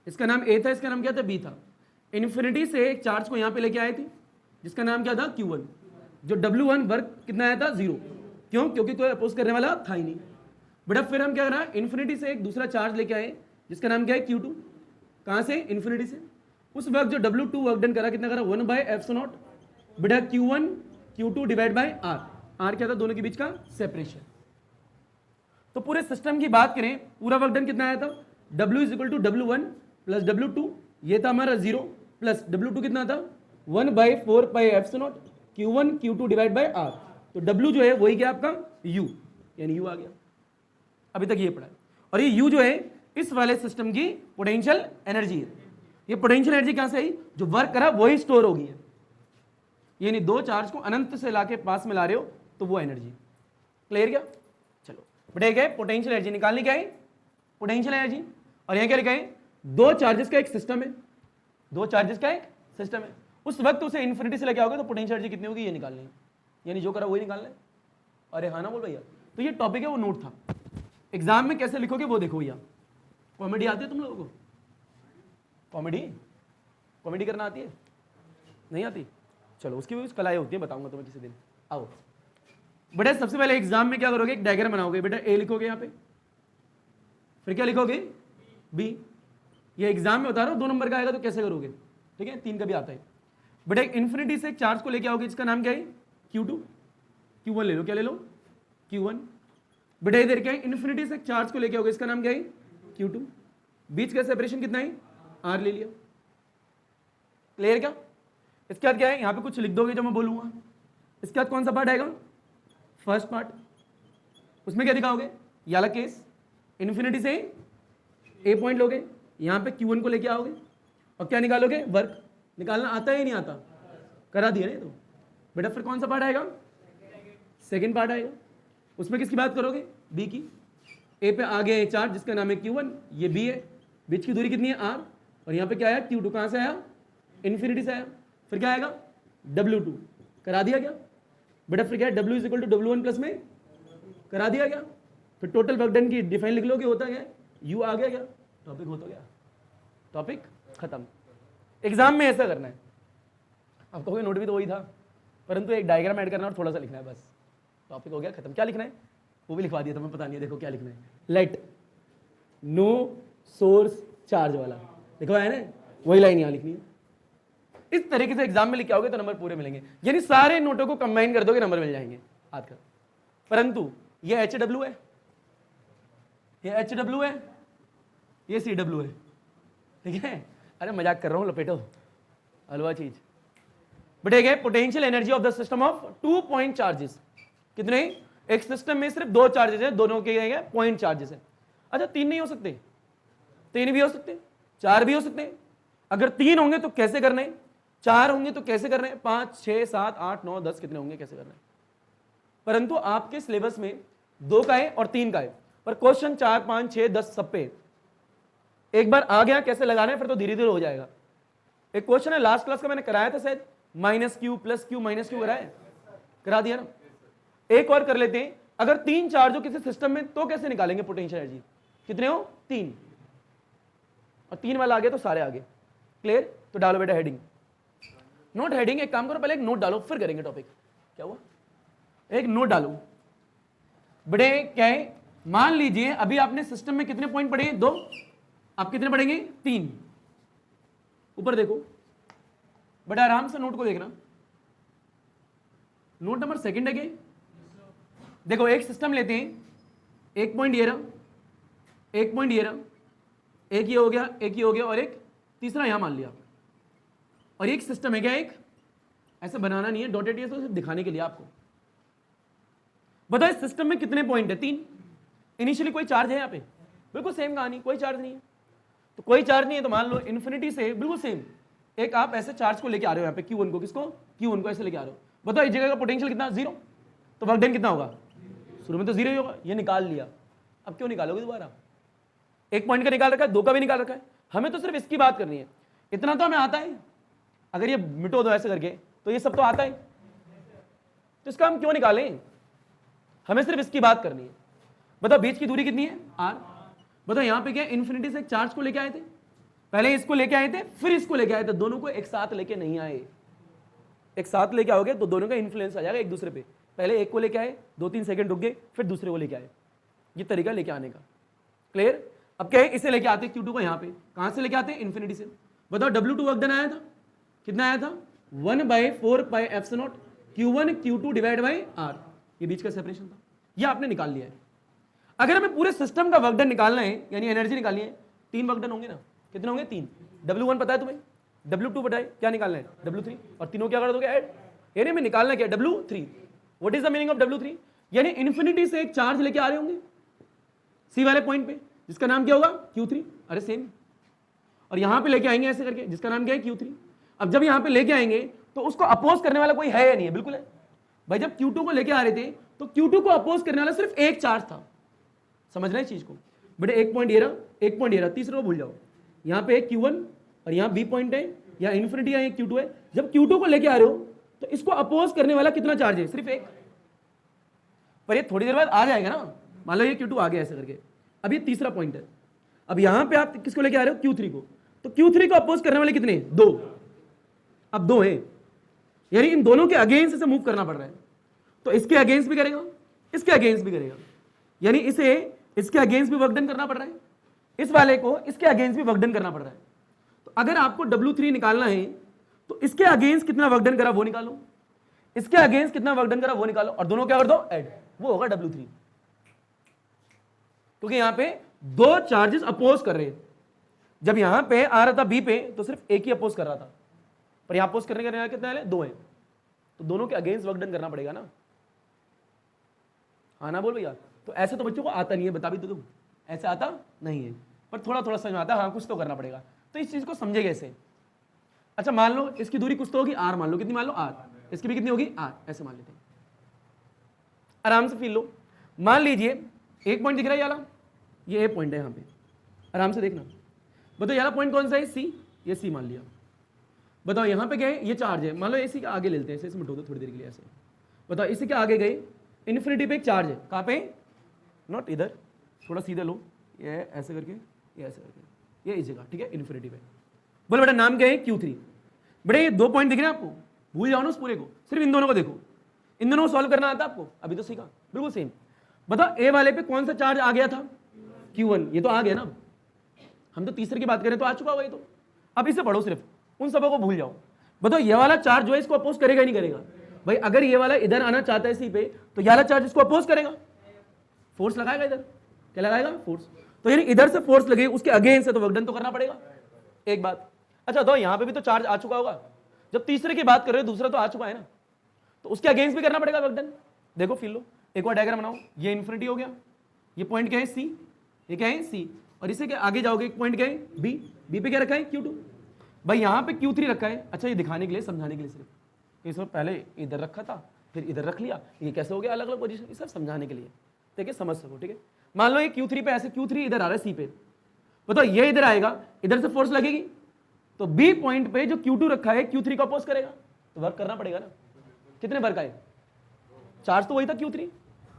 इसका नाम ए था, इसका नाम क्या था, बी था। इन्फिनिटी से एक चार्ज को यहां पे लेके आए थे जिसका नाम क्या था, Q1। जो W1 वर्क कितना आया था, 0। क्यों, क्योंकि कोई अपोज करने वाला था ही नहीं। बड़ा फिर हम क्या करा, इन्फिनिटी से एक दूसरा चार्ज लेके आए जिसका नाम क्या है, Q2। कहां से, इन्फिनिटी से। उस वक्त जो W2 वर्क डन करा कितना करा, 1/ε0। बेटा Q1 Q2 divide by R। R क्या था, दोनों के बीच का सेपरेशन। तो पूरे सिस्टम की बात करें, पूरा वर्क डन कितना आया था, W is equal to W1 plus W2, ये था हमारा 0, प्लस W2 कितना था, 1/4πε0 Q1 Q2 divide by R। तो W जो है वही क्या आपका U, यानी U आ गया। अभी तक ये पढ़ा है। और ये U जो है इस वाले सिस्टम की पोटेंशियल एनर्जी है। ये पोटेंशियल एनर्जी कहां से आई, जो वर्क करा वही स्टोर होगी है। यानी 2 चार्ज को अनंत से लाके पास में ला रहे हो तो वो एनर्जी। क्लियर क्या, चलो बेटा क्या है, पोटेंशियल एनर्जी निकालनी क्या है, पोटेंशियल एनर्जी। और यहां क्या लिखा है, 2 चार्जेस का एक सिस्टम है, 2 चार्जेस का एक सिस्टम है। उस वक्त उसे इन्फिनिटी से लेके आओगे तो पोटेंशियल एनर्जी कितनी होगी ये निकालनी है, यानी जो करा वही निकालना है। अरे हाँ ना बोल भैया। तो ये टॉपिक है, वो नोट था। एग्जाम में कैसे लिखोगे वो देखो भैया। कॉमेडी आती है तुम लोगों को, कॉमेडी करना आती है, नहीं आती, चलो उसकी भी कलाएं होती है, बताऊंगा तुम्हें किसी दिन। आओ बेटा, सबसे पहले एग्जाम में क्या करोगे, एक डायग्राम बनाओगे। बेटा ए लिखोगे यहाँ पे, फिर क्या लिखोगे, बी। ये एग्जाम में बता रहा हूँ, 2 नंबर का आएगा तो कैसे करोगे, ठीक है, 3 का भी आता है। बेटा इन्फिनिटी से एक चार्ज को लेके आओगे जिसका नाम क्या है, Q2। Q1 ले लो, क्या ले लो, Q1। बेटा इधर क्या है, इन्फिनिटी से एक चार्ज को लेके आओगे इसका नाम क्या है, Q2। बीच का सेपरेशन कितना है, R ले लिया। क्लियर क्या। इसके बाद क्या है, यहाँ पे कुछ लिख दोगे जो मैं बोलूंगा। इसके बाद कौन सा पार्ट आएगा, फर्स्ट पार्ट। उसमें क्या दिखाओगे, ये वाला केस, इन्फिनिटी से ए पॉइंट लोगे, यहाँ पे Q1 को लेके आओगे और क्या निकालोगे, वर्क। निकालना आता है या नहीं आता, करा दिया नहीं तो। बेटा फिर कौन सा पार्ट आएगा, सेकंड पार्ट आएगा। उसमें किसकी बात करोगे, बी की। ए पे आ गया चार्ज जिसका नाम है Q1, ये बी है, बीच की दूरी कितनी है, R। और यहाँ पे क्या आया, Q2। कहाँ से आया, इन्फिनिटी से आया। फिर क्या आएगा, W2। करा दिया गया। बेटा फिर क्या है, W is equal to W1 plus में, करा दिया गया। फिर टोटल वर्क डन की डिफाइन लिख लोगे, होता क्या, U आ गया, क्या टॉपिक होता गया, टॉपिक खत्म। एग्जाम में ऐसा करना है। अब कहोगे नोट भी तो वही था, परंतु एक डायग्राम ऐड करना और थोड़ा सा लिखना है, बस टॉपिक हो गया खत्म। क्या लिखना है वो भी लिखवा दिया था मैं, पता नहीं है, देखो क्या लिखना है, लेट नो सोर्स चार्ज वाला लिखवाया ना, वही लाइन यहाँ लिखनी है। इस तरीके से एग्जाम में लिख आओगे तो नंबर पूरे मिलेंगे, यानी सारे नोटों को कंबाइन कर दोगे नंबर मिल जाएंगे आज का। परंतु ये HW है, ये HW है, ये CW है, ठीक है। अरे मजाक कर रहा हूं, लपेटो हलवा चीज। बेटे potential energy of the system of 2 point charges. कितने, एक सिस्टम में सिर्फ 2 चार्जेस है, दोनों के पॉइंट चार्जेस है। अच्छा 3 नहीं हो सकते, 3 भी हो सकते, 4 भी हो सकते हैं। अगर 3 होंगे तो कैसे करना है, 4 होंगे तो कैसे करना है, 5 6 7 8 9 10 कितने होंगे, कैसे करना है। परंतु आपके सिलेबस में 2 का है और 3 का है, पर क्वेश्चन 4 5 6 10 सब पे एक बार आ गया कैसे लगाना है, फिर तो धीरे धीरे हो जाएगा। एक क्वेश्चन है लास्ट क्लास का मैंने कराया था शायद, -q + q -q कराया, करा दिया ना। एक और कर लेते हैं, अगर 3 चार्ज हो किसी सिस्टम में तो कैसे निकालेंगे पोटेंशियल एनर्जी, कितने हो 3, और 3 वाला आ गया तो सारे आ गए। क्लियर। तो डालो बेटा हेडिंग, नोट हेडिंग। एक काम करो, पहले एक नोट डालो फिर करेंगे टॉपिक। क्या हुआ, एक नोट डालो। बड़े क्या है, मान लीजिए अभी आपने सिस्टम में कितने पॉइंट पढ़े, 2, आप कितने पढ़ेंगे, 3। ऊपर देखो बड़ा आराम से नोट को देखना। नोट नंबर सेकंड है, देखो एक सिस्टम लेते हैं, एक पॉइंट ये रहा, एक पॉइंट ये रहा, एक ये हो गया, एक ये हो गया और एक तीसरा यहां मान लिया, और एक सिस्टम है क्या, एक ऐसे बनाना नहीं है, डॉटेड ये सिर्फ दिखाने के लिए आपको। बताओ इस सिस्टम में कितने पॉइंट है, 3। इनिशियली कोई चार्ज है यहाँ पे, बिल्कुल सेम कहानी, कोई चार्ज नहीं है। तो कोई चार्ज नहीं है तो मान लो इन्फिनिटी से बिल्कुल सेम एक आप ऐसे चार्ज को लेके आ रहे हो यहाँ पे Q1 को, किसको, Q1 को ऐसे लेके आ रहे हो। बताओ इस जगह का पोटेंशियल कितना, 0, तो वर्क डन कितना होगा, शुरू में तो 0 ही होगा, ये निकाल लिया। अब क्यों निकालोगे दोबारा, एक पॉइंट का निकाल रखा है, 2 का भी निकाल रखा है, हमें तो सिर्फ इसकी बात करनी है। इतना तो हमें आता है, अगर ये मिटो दो ऐसे करके तो ये सब तो आता है, तो इसका हम क्यों निकालें, हमें सिर्फ इसकी बात करनी है। बताओ बीच की दूरी कितनी है, r। बताओ यहाँ पे क्या इन्फिनिटी से एक चार्ज को लेके आए थे, पहले इसको लेके आए थे फिर इसको लेके आए थे, दोनों को एक साथ लेके नहीं आए। एक साथ लेके आओगे तो दोनों का इन्फ्लुएंस आ जाएगा एक दूसरे पे, पहले एक को लेके आए, 2-3 सेकंड रुक गए, फिर दूसरे को लेके आए, ये तरीका लेके आने का। क्लियर। अब क्या है, इसे लेके आते Q2 को यहाँ पे, कहां से लेके आते हैं, इन्फिनिटी से। बताओ W2 वर्क डन आया था, कितना आया था, 1/4πε0 Q1 Q2 divide by R, ये बीच का सेपरेशन था, ये आपने निकाल लिया है। अगर हमें पूरे सिस्टम का वर्क डन निकालना है, यानी एनर्जी निकालनी है, 3 वर्क डन होंगे ना, कितने होंगे, 3। W1 पता है तुम्हें, W2 पता है, क्या निकालना है, W3, और तीनों क्या कर दोगे, ऐड, यानी हमें निकालना क्या, W3। What is the meaning of W3, यानी इन्फिनिटी से एक चार्ज लेके आ रहे होंगे C वाले पॉइंट पे, जिसका नाम क्या होगा, Q3, अरे सेम, और यहां पे लेके आएंगे ऐसे करके, जिसका नाम क्या है, Q3। अब जब यहां पे लेके आएंगे तो उसको अपोज करने वाला कोई है या नहीं है, बिल्कुल है भाई। जब Q2 को लेके आ रहे थे तो Q2 को अपोज करने वाला सिर्फ एक चार्ज था, समझ रहे हैं इस चीज को बेटे। एक पॉइंट ये रहा, एक पॉइंट ये रहा, तीसरा को भूल जाओ, यहाँ पे एक Q1 और यहाँ B पॉइंट है, या इन्फिनिटी है, Q2 है। जब Q2 को लेके आ रहे हो तो इसको अपोज करने वाला कितना चार्ज है, सिर्फ एक, पर ये थोड़ी देर बाद आ जाएगा ना, मान लो ये Q2 आ गया ऐसे करके। अब ये तीसरा पॉइंट है, अब यहाँ पे आप किसको लेके आ रहे हो, Q3 को, तो Q3 को अपोज करने वाले कितने, 2, अब 2 है, यानी इन दोनों के अगेंस्ट से मूव करना पड़ रहा है, तो इसके अगेंस्ट भी करेगा, इसके अगेंस्ट भी करेगा, यानी इसे इसके अगेंस्ट भी वर्क डन करना पड़ रहा है, इस वाले को इसके अगेंस्ट भी वर्क डन करना पड़ रहा है। तो अगर आपको W3 निकालना है तो इसके अगेंस्ट कितना वर्क डन करा वो निकालो, इसके अगेंस्ट कितना वर्क डन करा वो निकालो, और दोनों क्या कर दो, ऐड, वो होगा W3, क्योंकि यहां पे 2 चार्जेस अपोज कर रहे हैं। जब यहां पे आ रहा था B पे तो सिर्फ एक ही अपोज कर रहा था, पर यहां अपोज करने का कितना है, 2 है, तो दोनों के अगेंस्ट वर्क डन करना पड़ेगा ना, हाँ ना बोल भैया। तो ऐसे तो बच्चों को आता नहीं है, बता भी तो दूं, ऐसे आता नहीं है, पर थोड़ा थोड़ा समझ में आता है, हाँ कुछ तो करना पड़ेगा। तो इस चीज को समझे कैसे। अच्छा मान लो इसकी दूरी कुछ तो होगी, R मान लो, कितनी मान लो, R, इसकी भी कितनी होगी, R, ऐसे मान लेते हैं, आराम से फील लो। मान लीजिए एक पॉइंट दिख रहा है ये वाला, ये A पॉइंट है यहाँ पे, आराम से देखना। बताओ ये वाला पॉइंट कौन सा है, C, ये C मान लिया। बताओ यहाँ पे क्या है, ये चार्ज है, मान लो इसी के आगे ले लेते हैं, इसे मिटो दो थोड़ी देर के लिए ऐसे। बताओ इसी के आगे गए, इन्फिनिटी पे एक चार्ज है, कहाँ पे, नॉट इधर, थोड़ा सीधा लो, ये ऐसे करके, ये ऐसे करके, ये इस जगह, ठीक है, इन्फिनिटी पे। बोलो बेटा नाम क्या है, Q3। बेटा ये 2 पॉइंट दिख रहे हैं आपको, भूल जाओ ना उस पूरे को, सिर्फ इन दोनों को देखो, इन दोनों को सॉल्व करना आता है आपको, अभी तो सीखा, बिल्कुल सेम। बताओ ए वाले पे कौन सा चार्ज आ गया था, Q1, ये तो आ गया ना, हम तो तीसरे की बात करें तो आ चुका होगा ये तो। अब इसे पढ़ो, सिर्फ उन सबों को भूल जाओ। बताओ ये वाला चार्ज जो है इसको अपोज करेगा ही नहीं करेगा, भाई अगर ये वाला इधर आना चाहता है C पे तो ये वाला चार्ज इसको अपोज करेगा, फोर्स लगाएगा इधर, क्या लगाएगा, फोर्स। तो यानी इधर से फोर्स लगे उसके अगेंस्ट है तो वर्क डन तो करना पड़ेगा, एक बात। अच्छा तो यहाँ पे भी तो चार्ज आ चुका होगा, जब तीसरे की बात कर रहे हो दूसरा तो आ चुका है ना, तो उसके अगेंस्ट भी करना पड़ेगा वर्क डन। देखो फिर लो, एक और डायग्राम बनाओ, ये इन्फिनिटी हो गया, ये पॉइंट क्या है C, ये क्या है C, और इसे क्या आगे जाओगे, एक पॉइंट क्या है B, B पे क्या रखा है Q2, भाई यहाँ पे Q3 रखा है। अच्छा ये दिखाने के लिए, समझाने के लिए सिर्फ, इसमें पहले इधर रखा था फिर इधर रख लिया, ये कैसे हो गया अलग अलग पोजीशन, ये सब समझाने के लिए, ठीक है, समझ सको, ठीक है। मान लो ये Q3 पे ऐसे, Q3 इधर आ रहा है C पे, बताओ ये इधर आएगा, इधर से फोर्स लगेगी, तो B पॉइंट पे जो Q2 रखा है Q3 को अपोज करेगा, तो वर्क करना पड़ेगा ना। कितने वर्क आए, चार्ज तो वही था Q3,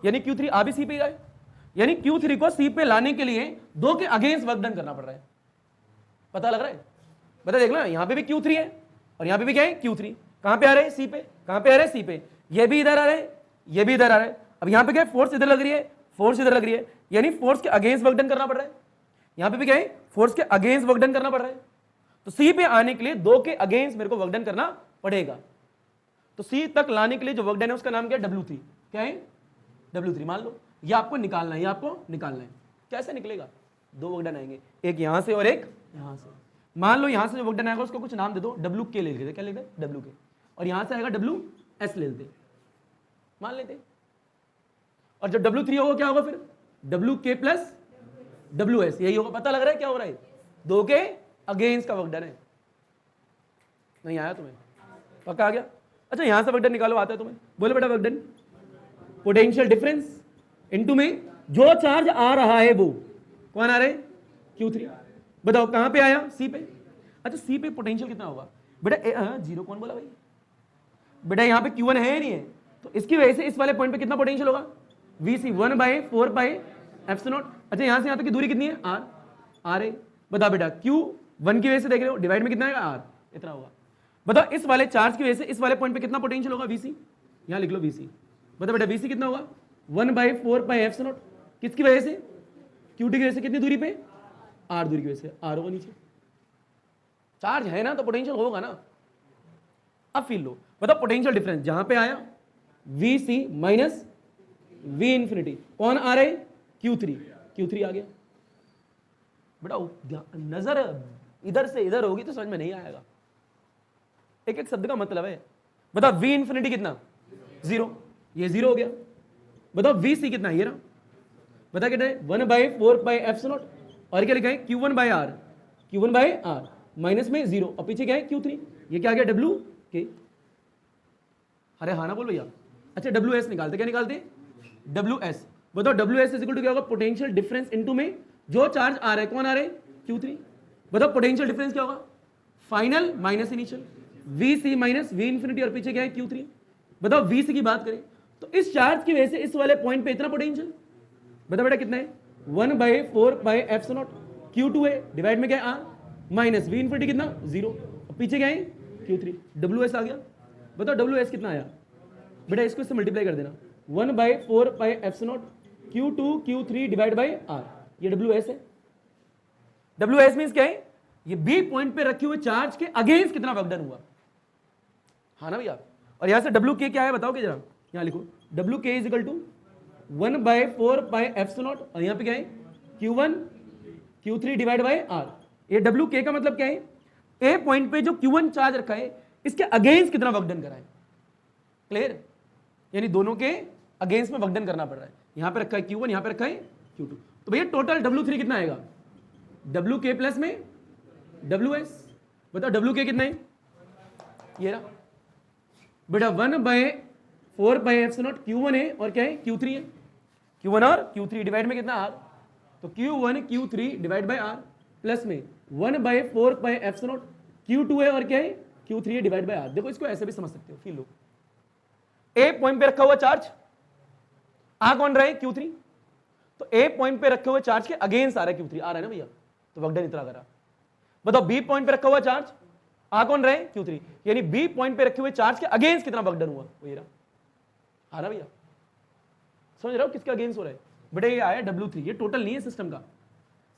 यानी Q3 आ भी C पे गए, यानी Q3 को C पे लाने के लिए 2 के अगेंस्ट वर्क डन करना पड़ रहा है, पता लग रहा है। बता देख लो, यहाँ पे भी Q3 है और यहाँ पे भी क्या है Q3, कहाँ पे आ रहे हैं C पे, कहाँ पे आ रहे हैं C पे, ये भी इधर आ रहे हैं, ये भी इधर आ रहे हैं। अब यहाँ पे क्या है, फोर्स इधर लग रही है, फोर्स इधर लग रही है, यानी फोर्स के अगेंस्ट वर्क डन करना पड़ रहा है। यहाँ पे भी क्या है, फोर्स के अगेंस्ट वर्क डन करना पड़ रहा है, तो C पे आने के लिए 2 के अगेंस्ट मेरे को वर्क डन करना पड़ेगा। तो C तक लाने के लिए जो वर्क डन है उसका नाम क्या है, W3, क्या है W3, मान लो ये आपको निकालना है, ये आपको निकालना है। कैसे निकलेगा, 2 वर्क डन आएंगे, एक यहां से और एक यहां से। मान लो यहां से जो वर्क डन आएगा उसको कुछ नाम दे दो, डब्ल्यू के ले लेते, क्या लेते हैं डब्ल्यू के, और यहां से आएगा डब्ल्यू एस ले लेते, मान लेते, और जब डब्ल्यू थ्री होगा क्या होगा फिर डब्ल्यू के प्लस डब्ल्यू एस, यही होगा। पता लग रहा है क्या हो रहा है, दो के अगेंस्ट का वर्क डन है। नहीं आया तुम्हें, पक्का आ गया। अच्छा यहां से वर्क डन निकालो, आता है तुम्हें, बोलो बेटा work done, potential difference into में जो चार्ज आ रहा है वो कौन आ रहा है Q3, बताओ कहां पे आया सी पे। अच्छा सी पे पोटेंशियल कितना होगा बेटा, जीरो कौन बोला भाई, बेटा यहां पे Q1 है नहीं है, तो इसकी वजह से इस वाले पॉइंट पे कितना पोटेंशियल होगा VC 1/4πε0। अच्छा यहां से यहां तक की दूरी कितनी है R है, बताओ बेटा Q1 की वजह से देख रहे हो, डिवाइड में कितना आएगा R, इतना होगा। बताओ इस वाले चार्ज की वजह से इस वाले पॉइंट पे कितना पोटेंशियल होगा VC, यहां लिख लो VC, बताओ बेटा VC कितना होगा 1/4πε0, किसकी वजह से QT की वजह से, कितनी दूरी पे R दूरी की वजह से, R होगा नीचे, चार्ज है ना तो पोटेंशियल होगा ना। अब फील लो, बताओ पोटेंशियल डिफरेंस जहां पे आया VC माइनस V इंफिनिटी, कौन आ रहे Q3 आ गया बेटा। नजर इधर से इधर होगी तो समझ में नहीं आएगा, एक एक शब्द का मतलब है। बताओ V इंफिनिटी कितना 0, ये 0 हो गया। बताओ VC कितना, ये ना बता कितना है 1/4πε0, और क्या लिखा है Q1/R माइनस में 0, और पीछे क्या है Q3, ये क्या आ गया W के, अरे हाँ ना बोल भैया। अच्छा WS निकालते, क्या निकालते WS, बताओ WS इज इक्वल टू क्या होगा पोटेंशियल डिफरेंस इनटू में जो चार्ज आ रहा है, कौन आ रहा है Q3, बताओ पोटेंशियल डिफरेंस क्या होगा final minus initial, VC minus V infinity, और पीछे क्या है Q3। बताओ VC की बात करें तो इस चार्ज की वजह से इस वाले पॉइंट पे इतना पोटेंशियल, बताओ बेटा कितना है 1/4πε0, Q2 है, डिवाइड में क्या है R माइनस V इंफिनिटी कितना 0, और पीछे क्या है Q3, WS आ गया। बताओ WS कितना आया बेटा, इसको इससे मल्टीप्लाई कर देना 1/4πε0 Q2 Q3 divide by R, ये WS है। WS मींस क्या है, ये B पॉइंट पे रखे हुए चार्ज के अगेंस्ट कितना वर्क डन हुआ, हाँ ना भैया। और यहां से WK क्या है बताओगे जरा, यहां लिखो WK इज इक्वल टू 1/4πε0, और यहां पे क्या है Q1 Q3 divide by R। ये WK का मतलब क्या है, A पॉइंट पे जो Q1 चार्ज रखा है इसके अगेंस्ट कितना वर्क डन करा है, क्लियर, यानी दोनों के अगेंस्ट में वर्क डन करना पड़ रहा है। यहां पे रखा है Q1, यहां पे रखा है Q2, तो भैया टोटल W3 कितना आएगा WK प्लस में WS, बताओ WK कितना है, ये रहा बेटा 1/4πε0 Q1 है और क्या है Q3 है, Q1 और Q3 डिवाइड में कितना R, तो Q1 Q3 divide by R plus में 1/4πε0 Q2 है और क्या है Q3 है डिवाइड बाई R। देखो इसको ऐसे भी समझ सकते हो, फील लो, A पॉइंट पे रखा हुआ चार्ज आ कौन रहा है Q3, तो A पॉइंट पे रखे हुए चार्ज के अगेंस्ट आ रहा है Q3, आ रहा है ना भैया, तो वर्क डन इतना करा। बताओ B पॉइंट पे रखा हुआ चार्ज आ कौन रहा है Q3, यानी B पॉइंट पे रखे हुए चार्ज के अगेंस्ट कितना वर्क डन हुआ, वो ये रहा, आ रहा भैया, समझ रहे हो किसके अगेंस्ट हो रहा है बेटा, ये आया W3, ये टोटल नहीं है सिस्टम का,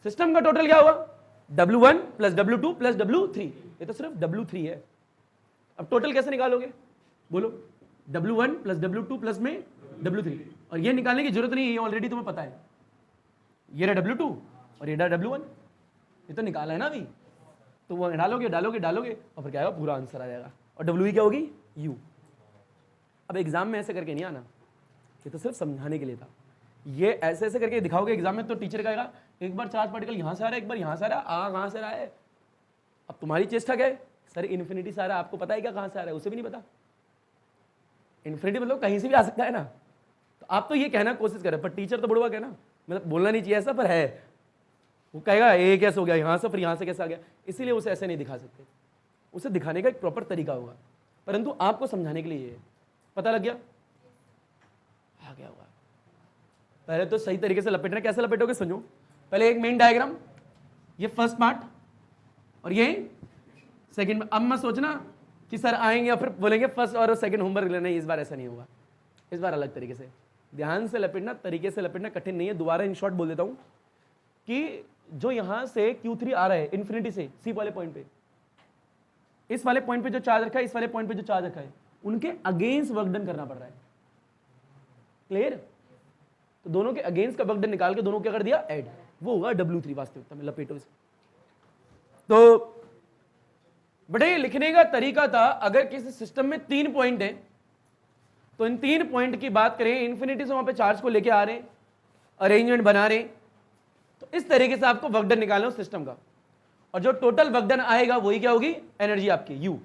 सिस्टम का टोटल क्या हुआ W1 plus W2 plus W3, ये तो सिर्फ W3 है। अब टोटल कैसे निकालोगे बोलो, W1 प्लस W2 प्लस में W3, और ये निकालने की जरूरत नहीं है, ये ऑलरेडी तुम्हें पता है, ये रहा W2 और ये रहा W1, ये तो निकाला है ना अभी, तो वो डालोगे डालोगे डालोगे और फिर क्या आएगा पूरा आंसर आ जाएगा, और W क्या होगी U। अब एग्जाम में ऐसे करके नहीं आना, ये तो सिर्फ समझाने के लिए था, ये ऐसे ऐसे करके दिखाओगे एग्जाम में तो टीचर कहेगा एक बार चार्ज पार्टिकल यहां से आ रहा है, एक बार यहां से आ रहा है, कहां से आ रहा है। अब तुम्हारी चेष्टा क्या है, सर इन्फिनिटी से आ रहा है, आपको पता है क्या कहां से आ रहा है, उसे भी नहीं पता, इन्फिनिटी मतलब कहीं से भी आ सकता है ना, तो आप तो ये कहना कोशिश करें, पर टीचर तो बुढ़वा कहना, मतलब बोलना नहीं चाहिए ऐसा, पर है, वो कहेगा ये कैसे हो गया यहाँ से, फिर यहाँ से कैसे आ गया, इसीलिए उसे ऐसे नहीं दिखा सकते, उसे दिखाने का एक प्रॉपर तरीका होगा, परंतु आपको समझाने के लिए ये पता लग गया, आ गया होगा। पहले तो सही तरीके से लपेटना, कैसे लपेटोगे समझो, पहले एक मेन डायग्राम, ये फर्स्ट पार्ट और ये सेकंड। अब मत सोचना कि सर आएंगे और फिर बोलेंगे फर्स्ट और सेकंड होमवर्क लेना, इस बार ऐसा नहीं होगा, इस बार अलग तरीके से ध्यान से लपेटना, तरीके से लपेटना, कठिन नहीं है। दोबारा इन शॉर्ट बोल देता हूं कि जो यहां से Q3 आ रहा है इन्फिनिटी से सी वाले पॉइंट पे, इस वाले पॉइंट पे जो चार्ज रखा है, इस वाले पॉइंट पे जो चार्ज रखा है, उनके अगेंस्ट वर्क डन करना पड़ रहा है, क्लियर। तो दोनों के अगेंस्ट का वर्क डन निकाल के दोनों क्या कर दिया ऐड, वो होगा W3 वास्तविकता में, लपेटो इसे। तो बेटा ये लिखने का तरीका था, अगर किसी सिस्टम में 3 पॉइंट है तो इन 3 पॉइंट की बात करें, इन्फिनिटी से वहां पे चार्ज को लेके आ रहे हैं, अरेंजमेंट बना रहे हैं, तो इस तरीके से आपको वर्क डन निकालना है उस सिस्टम का, और जो टोटल वर्क डन आएगा वही क्या होगी, एनर्जी आपकी यू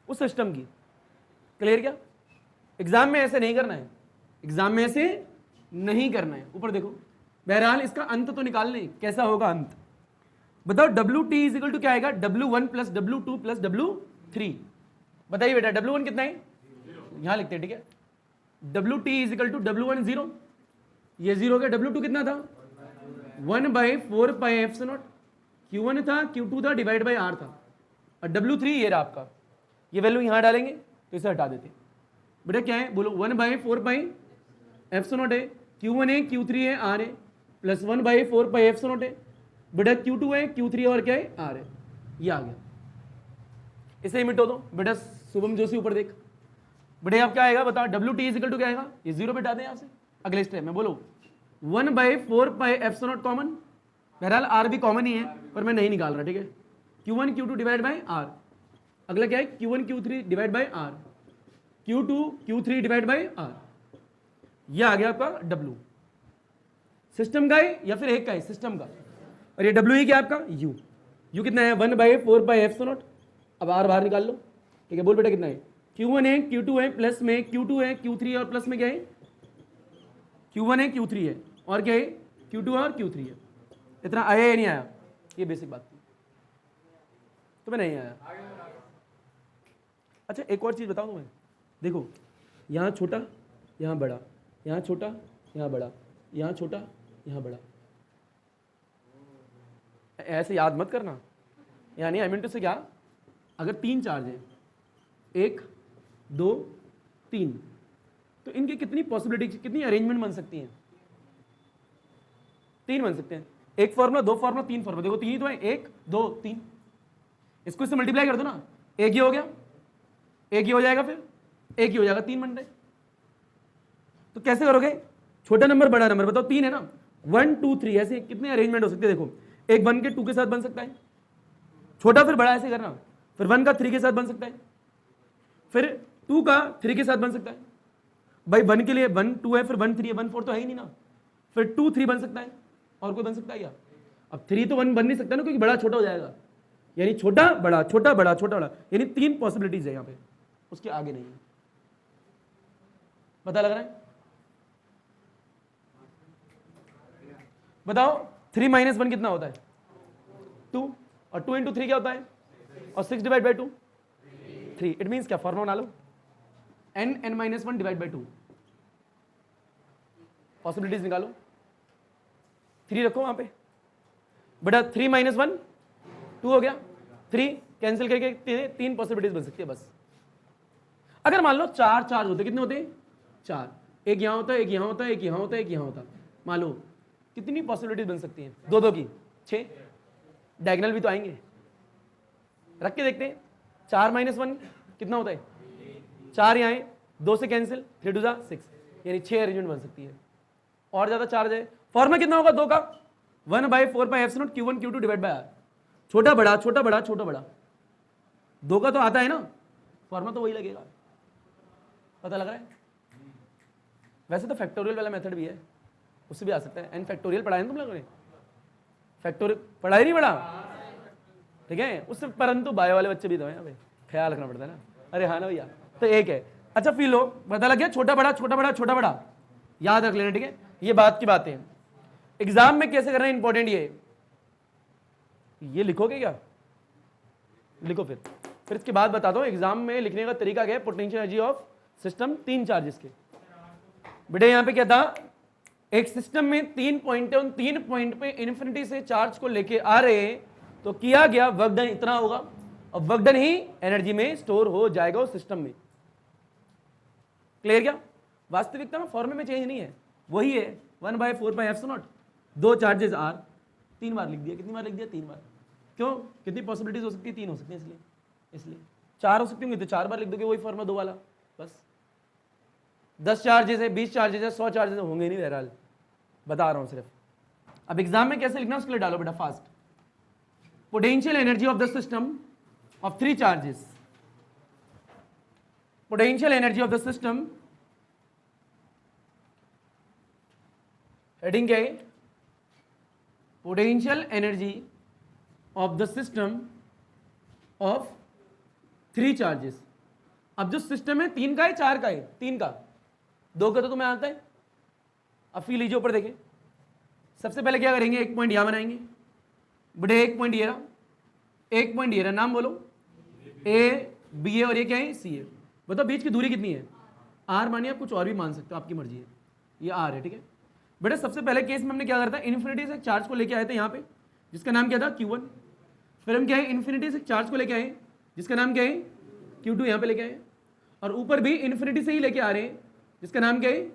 उस सिस्टम की। क्लियर क्या? एग्जाम में ऐसे नहीं करना है, एग्जाम में ऐसे नहीं करना है। ऊपर देखो, बहरहाल इसका अंत तो निकाल लें, कैसा होगा अंत बताओ। W t is equal to क्या आएगा, W1 plus W2 plus W3। बताइए बेटा W1 कितना है, यहां लिखते हैं, ठीक है। W t is equal to W1 0, ये 0 हो गया। W2 कितना था, 1/4 पाई एप्सिलॉन नॉट। Q1 था, Q2 था, डिवाइड बाई R था, और W3 ये रहा आपका। ये वैल्यू यहां डालेंगे तो इसे हटा देते हैं। बेटा क्या है बोलो, 1/4 पाई एप्सिलॉन नॉट है, Q1 है, Q3 है, R है, प्लस 1/4 पाई एप्सिलॉन नॉट है। बेटा Q2 है, Q3 और क्या है, R है। ये आ गया, इसे मिटो दो। बेटा शुभम जोशी ऊपर देख, बेटा अब क्या आएगा बताओ, W t is equal to क्या आएगा, ये 0 बिठा दें यहां से। अगले स्टेप में बोलो 1/4 पाई एप्सिलॉन नॉट कॉमन, बहरहाल R भी कॉमन ही है पर मैं नहीं निकाल रहा, ठीक है। Q1 Q2 divide by R। अगला क्या है, Q1 Q3 divide by R, Q2 Q3 divide by R। ये आ गया आपका W, सिस्टम का है या फिर एक का है, सिस्टम का। और ये W ही क्या आपका, U कितना है, 1/4 पाई एप्सिलॉन नॉट। अब R बाहर निकाल लो, ठीक है। बोल बेटा कितना है, Q1 है, Q2 है, प्लस में Q2 है, Q3 है, और प्लस में क्या है, Q1 है, Q3 है, और क्या है, Q2 है और Q3 है। इतना आया या नहीं आया, ये बेसिक बात थी, तुम्हें नहीं आया। अच्छा एक और चीज बताओ तुम्हें, देखो यहाँ छोटा यहाँ बड़ा, यहाँ छोटा यहाँ बड़ा, यहाँ छोटा यहाँ बड़ा, ऐसे याद मत करना। यानी आई मीन टू से क्या, अगर 3 चार्ज है, 1 2 3, तो इनकी कितनी पॉसिबिलिटी, कितनी अरेंजमेंट बन सकती हैं, 3 बन सकते हैं। 1 फॉर्मूला, 2 फॉर्मूला, 3 फॉर्मूला, देखो 3 ही तो है, 1 2 3। इसको इससे मल्टीप्लाई कर दो ना, एक ही हो गया, एक ही हो जाएगा, फिर एक ही हो जाएगा, 3 बन रहे। तो कैसे करोगे, छोटा नंबर बड़ा नंबर, बताओ 3 है ना, 1 2 3, ऐसे कितने अरेंजमेंट हो सकते हैं। देखो एक 1 के 2 के साथ बन सकता है, छोटा फिर बड़ा, ऐसे करना। फिर 1 का 3 के साथ बन सकता है, फिर 2 का 3 के साथ बन सकता है। भाई 1 के लिए 1 2 है, फिर 1 3 है, 1 4 तो है ही नहीं ना, फिर 2 3 बन सकता है, और कोई बन सकता है क्या। अब 3 तो 1 बन नहीं सकता ना, क्योंकि बड़ा छोटा हो जाएगा, यानी छोटा बड़ा छोटा बड़ा छोटा बड़ा, यानी 3 पॉसिबिलिटीज है यहाँ पे, उसके आगे नहीं है। पता लग रहा है, बताओ 3 - 1 कितना होता है, 2, और 2 × 3 क्या होता है, और 6 डिवाइड बाई 2 3। इट मीन्स क्या, फॉर्मूला बना लो, n(n-1) डिवाइड बाई 2, पॉसिबिलिटीज निकालो, 3 रखो वहां पे। बेटा 3 - 1 2 हो गया, 3 कैंसिल करके 3 पॉसिबिलिटीज बन सकती है बस। अगर मान लो 4 चार्ज होते, कितने होते, 4, एक यहां होता है, एक यहां होता है, एक यहां होता है, एक यहां होता है, मान लो कितनी पॉसिबिलिटीज बन सकती हैं, 2 2 की 6। डायगोनल भी तो आएंगे, रख के देखते हैं। 4 - 1 कितना होता है, 4 यहाँ है, 2 से कैंसिल, 3 2 6, यानी 6 अरेंजमेंट बन सकती है। और ज्यादा चार्ज है, फॉर्मूला कितना होगा 2 का, 1/4 pi epsilon not Q1 Q2 divide by R। छोटा बड़ा छोटा बड़ा छोटा बड़ा, 2 का तो आता है ना, फॉर्मूला तो वही लगेगा। पता लग रहा है। वैसे तो फैक्टोरियल वाला मेथड भी है, उससे भी आ सकता है। एन फैक्टोरियल पढ़ा है ना तुम लोगों ने, फैक्टोरियल पढ़ा ही नहीं पढ़ा, ठीक है। उससे परंतु बायो वाले बच्चे भी तो हैं, ख्याल रखना पड़ता है ना। अरे हाँ ना भैया, तो एक है। अच्छा फिर लो, पता लग गया, छोटा बड़ा छोटा बड़ा छोटा बड़ा, याद रख लेना, ठीक है। ये बात की बातें हैं, एग्जाम में कैसे करना है इंपॉर्टेंट। ये लिखोगे क्या, लिखो फिर इसके बाद बता दो एग्जाम में लिखने का तरीका क्या है। Potential energy of system, 3 charges के। बेटा यहाँ पे क्या था, एक सिस्टम में 3 पॉइंट है, उन 3 पॉइंट पे इन्फिनिटी से चार्ज को लेके आ रहे हैं, तो किया गया वर्क डन इतना होगा, और वर्क डन ही एनर्जी में स्टोर हो जाएगा उस सिस्टम में। क्लियर क्या, वास्तविकता में फॉर्मूले में चेंज नहीं है, वही है 1/4 pi epsilon not, 2 charges R, 3 बार लिख दिया। कितनी बार लिख दिया, 3 बार। क्यों, कितनी पॉसिबिलिटीज हो सकती है, 3 हो सकती है, इसलिए 4 हो सकती होंगी तो 4 बार लिख दोगे, वही फॉर्मूला 2 वाला बस। 10 चार्जेस है, 20 चार्जेस है, 100 चार्जेस होंगे नहीं, बहरहाल बता रहा हूं सिर्फ। अब एग्जाम में कैसे लिखना उसके लिए डालो बेटा fast. Potential energy of the system of three charges. Potential energy of the system, heading क्या है? Potential energy of the system of three charges. अब जो सिस्टम है 3 का है 4 का है? 3 का, 2 का तो तुम्हें आता है. अब फील लीजिए ऊपर देखिए. सबसे पहले क्या करेंगे, एक पॉइंट यहां बनाएंगे. बड़े एक पॉइंट ये रहा, एक पॉइंट ये रहा, नाम बोलो. ए बी ए और ये क्या है? सी ए. बताओ बीच की दूरी कितनी है? आर मानिए, आप कुछ और भी मान सकते हो, आपकी मर्जी है. ये आर है, ठीक है. बेटा सबसे पहले केस में हमने क्या करता है, इन्फिनिटी से चार्ज को लेके आए थे यहाँ पे, जिसका नाम क्या था? Q1. फिर हम क्या है, इन्फिनिटी से चार्ज को लेके आए जिसका नाम क्या है? Q2 यहाँ पे लेके आए. और ऊपर भी इन्फिनिटी से ही लेके आ रहे हैं जिसका नाम क्या है?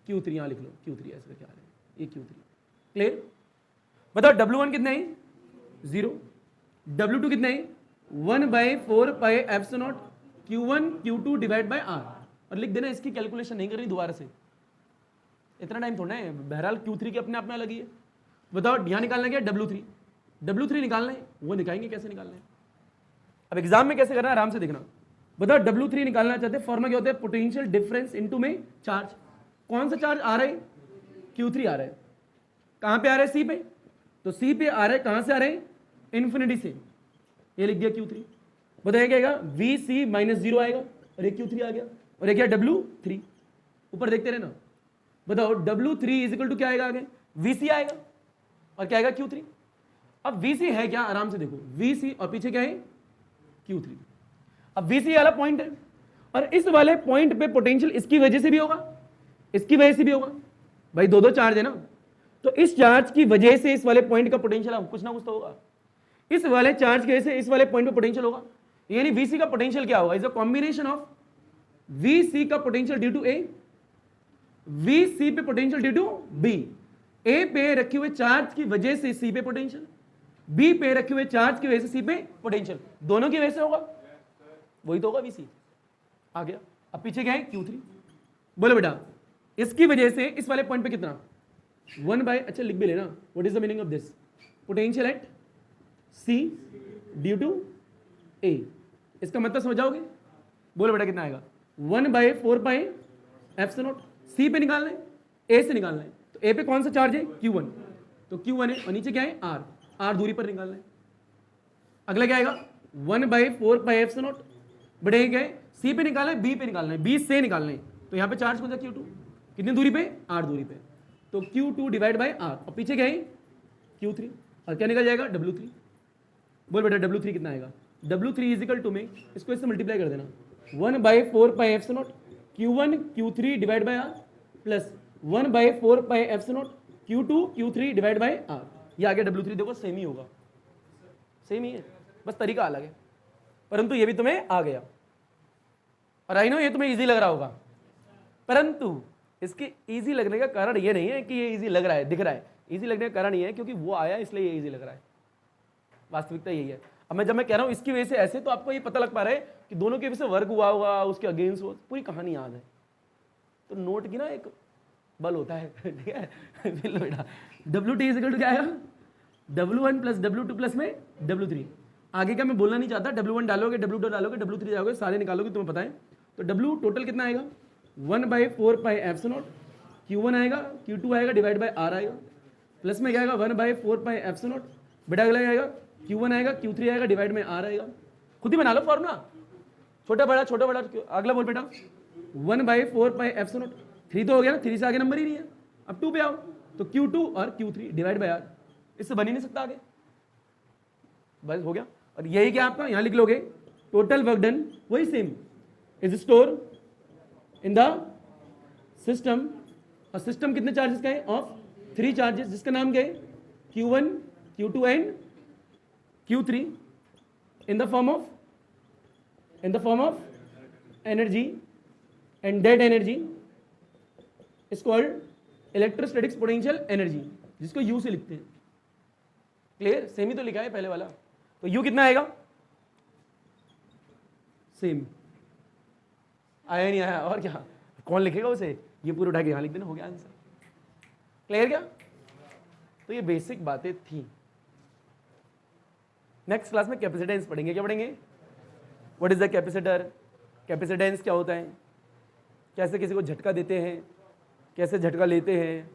Q3. यहाँ लिख लो Q3, ऐसे लेके आ रहे हैं, ये Q3. क्लियर? बताओ W1 कितना है? 0. W2 कितना है? 1/4πε0 Q1 Q2 divide by R. और लिख देना, इसकी कैलकुलेशन नहीं करनी दोबारा से, इतना टाइम थोड़ा है. बहरहाल Q3 के अपने आप में अलग ही है. बताओ यहाँ निकालना क्या? W3. W3 निकालना है, वो निकालेंगे. कैसे निकालना है अब एग्जाम में कैसे करना है, आराम से देखना. बताओ W3 निकालना चाहते हैं, फॉर्मूला क्या होता है? पोटेंशियल डिफरेंस इनटू में चार्ज. कौन सा चार्ज आ रहा है? Q3 आ रहा है. कहां पे आ रहा है? C पे. तो C पे आ रहा है, कहां से आ रहे हैं? इन्फिनिटी से. ये लिख दिया Q3. बताइए क्या आएगा? VC माइनस 0 आएगा, और ये Q3 आ गया. और ये क्या? W3. ऊपर देखते रहे ना. बताओ W3 इज इक्वल टू क्या आएगा आगे? VC आएगा. और क्या आएगा? Q3. अब VC है क्या? आराम से देखो, VC और पीछे क्या है? Q3. अब VC वाला पॉइंट है, और इस वाले पॉइंट पे पोटेंशियल इसकी वजह से भी होगा, इसकी वजह से भी होगा. भाई दो चार्ज है ना, तो इस चार्ज की वजह से इस वाले पॉइंट का पोटेंशियल कुछ ना कुछ तो होगा. इस वाले चार्ज की वजह से इस वाले पॉइंट पे पोटेंशियल होगा. यानी VC का पोटेंशियल क्या होगा? Is a combination of VC का potential due to A, VC पे potential due to B. A पे रखे हुए चार्ज की वजह से C पे पोटेंशियल, B पे रखे हुए चार्ज की वजह से C पे पोटेंशियल. दोनों की वजह से होगा, वही तो होगा VC. आ गया. अब पीछे क्या है? Q3. बोलो बेटा, इसकी वजह से इस वाले पॉइंट पे कितना? 1/, अच्छा लिख भी लेना, what is the meaning of this? Potential at C due to A. इसका मतलब समझ जाओगे? बोलो बेटा कितना आएगा? 1/4πε0. C पे निकालना है, A से निकालना है. तो A पे कौन सा चार्ज है? Q1. तो Q1 है, और नीचे क्या है? R. R दूरी पर निकालना है. अगला क्या आएगा? 1/4πε0. बड़े क्या है? C पे निकालना है, B पे निकालना है, B से निकालना है. तो यहाँ पे चार्ज कौन सा? Q2. कितनी दूरी पे? R दूरी पे. तो Q2 डिवाइड बाय R. और पीछे क्या है? Q3. और क्या निकल जाएगा? W3. बोल बेटा W3 कितना आएगा? W3 इज इक्वल टू में इसको इससे मल्टीप्लाई कर देना, 1/4πε0 Q1 Q3 divide by R plus 1/4πε0 Q2 Q3 divide by R. ये आ गया W3. देखो सेम ही होगा, सेम ही है, बस तरीका अलग है, परंतु ये भी तुम्हें आ गया. और आई नो ये तुम्हें इजी लग रहा होगा, परंतु इसके इजी लगने का कारण ये नहीं है कि ये इजी लग रहा है, दिख रहा है. इजी लगने का कारण ये है क्योंकि वो आया इसलिए ये इजी लग रहा है. वास्तविकता यही है. अब जब मैं कह रहा हूँ इसकी वजह से ऐसे, तो आपको ये पता लग पा रहा है कि दोनों के वजह से वर्क हुआ होगा, उसके अगेंस्ट हुआ, पूरी कहानी याद है. तो नोट की ना एक बल होता है, ठीक है. बेटा WT इज इक्वल टू क्या आएगा? W1 प्लस W2 प्लस में W3. आगे का मैं बोलना नहीं चाहता. W1 डालोगे, W2 डालोगे, W3 जाओगे, सारे निकालोगे, तुम्हें पता है. तो W टोटल कितना आएगा? 1/4πε0 Q1 आएगा, Q2 आएगा, डिवाइड बाय R आएगा, प्लस में क्या आएगा? 1/4πε0. बेटा अगला आएगा Q1 आएगा, Q3 आएगा, डिवाइड में R आएगा. खुद ही बना लो फॉर्मूला, छोटा बड़ा छोटा बड़ा. अगला बोल बेटा 1/4πε0. 3 तो हो गया ना, 3 से आगे नंबर ही नहीं है. अब 2 पे आओ, तो Q2 और Q3 डिवाइड बाय R. इससे बन ही नहीं सकता आगे, बस हो गया. और यही क्या आपका यहां लिख लोगे, टोटल वर्क डन वही same is store in the system. और सिस्टम कितने चार्जेस का है? ऑफ 3 चार्जेस, जिसका नाम क्या है? Q1 Q2 and Q3 in the form of energy, and that energy is called electrostatics potential energy, जिसको U से लिखते हैं. क्लियर? सेम ही तो लिखा है पहले वाला. तो U कितना आएगा? सेम आया नहीं आया, और क्या कौन लिखेगा उसे? ये पूरा उठा के यहाँ लिख देना, हो गया आंसर. क्लियर क्या? तो ये बेसिक बातें थी. नेक्स्ट क्लास में कैपेसिटेंस पढ़ेंगे. क्या पढ़ेंगे? What is the capacitor, capacitance क्या होता है, कैसे किसी को झटका देते हैं, कैसे झटका लेते हैं,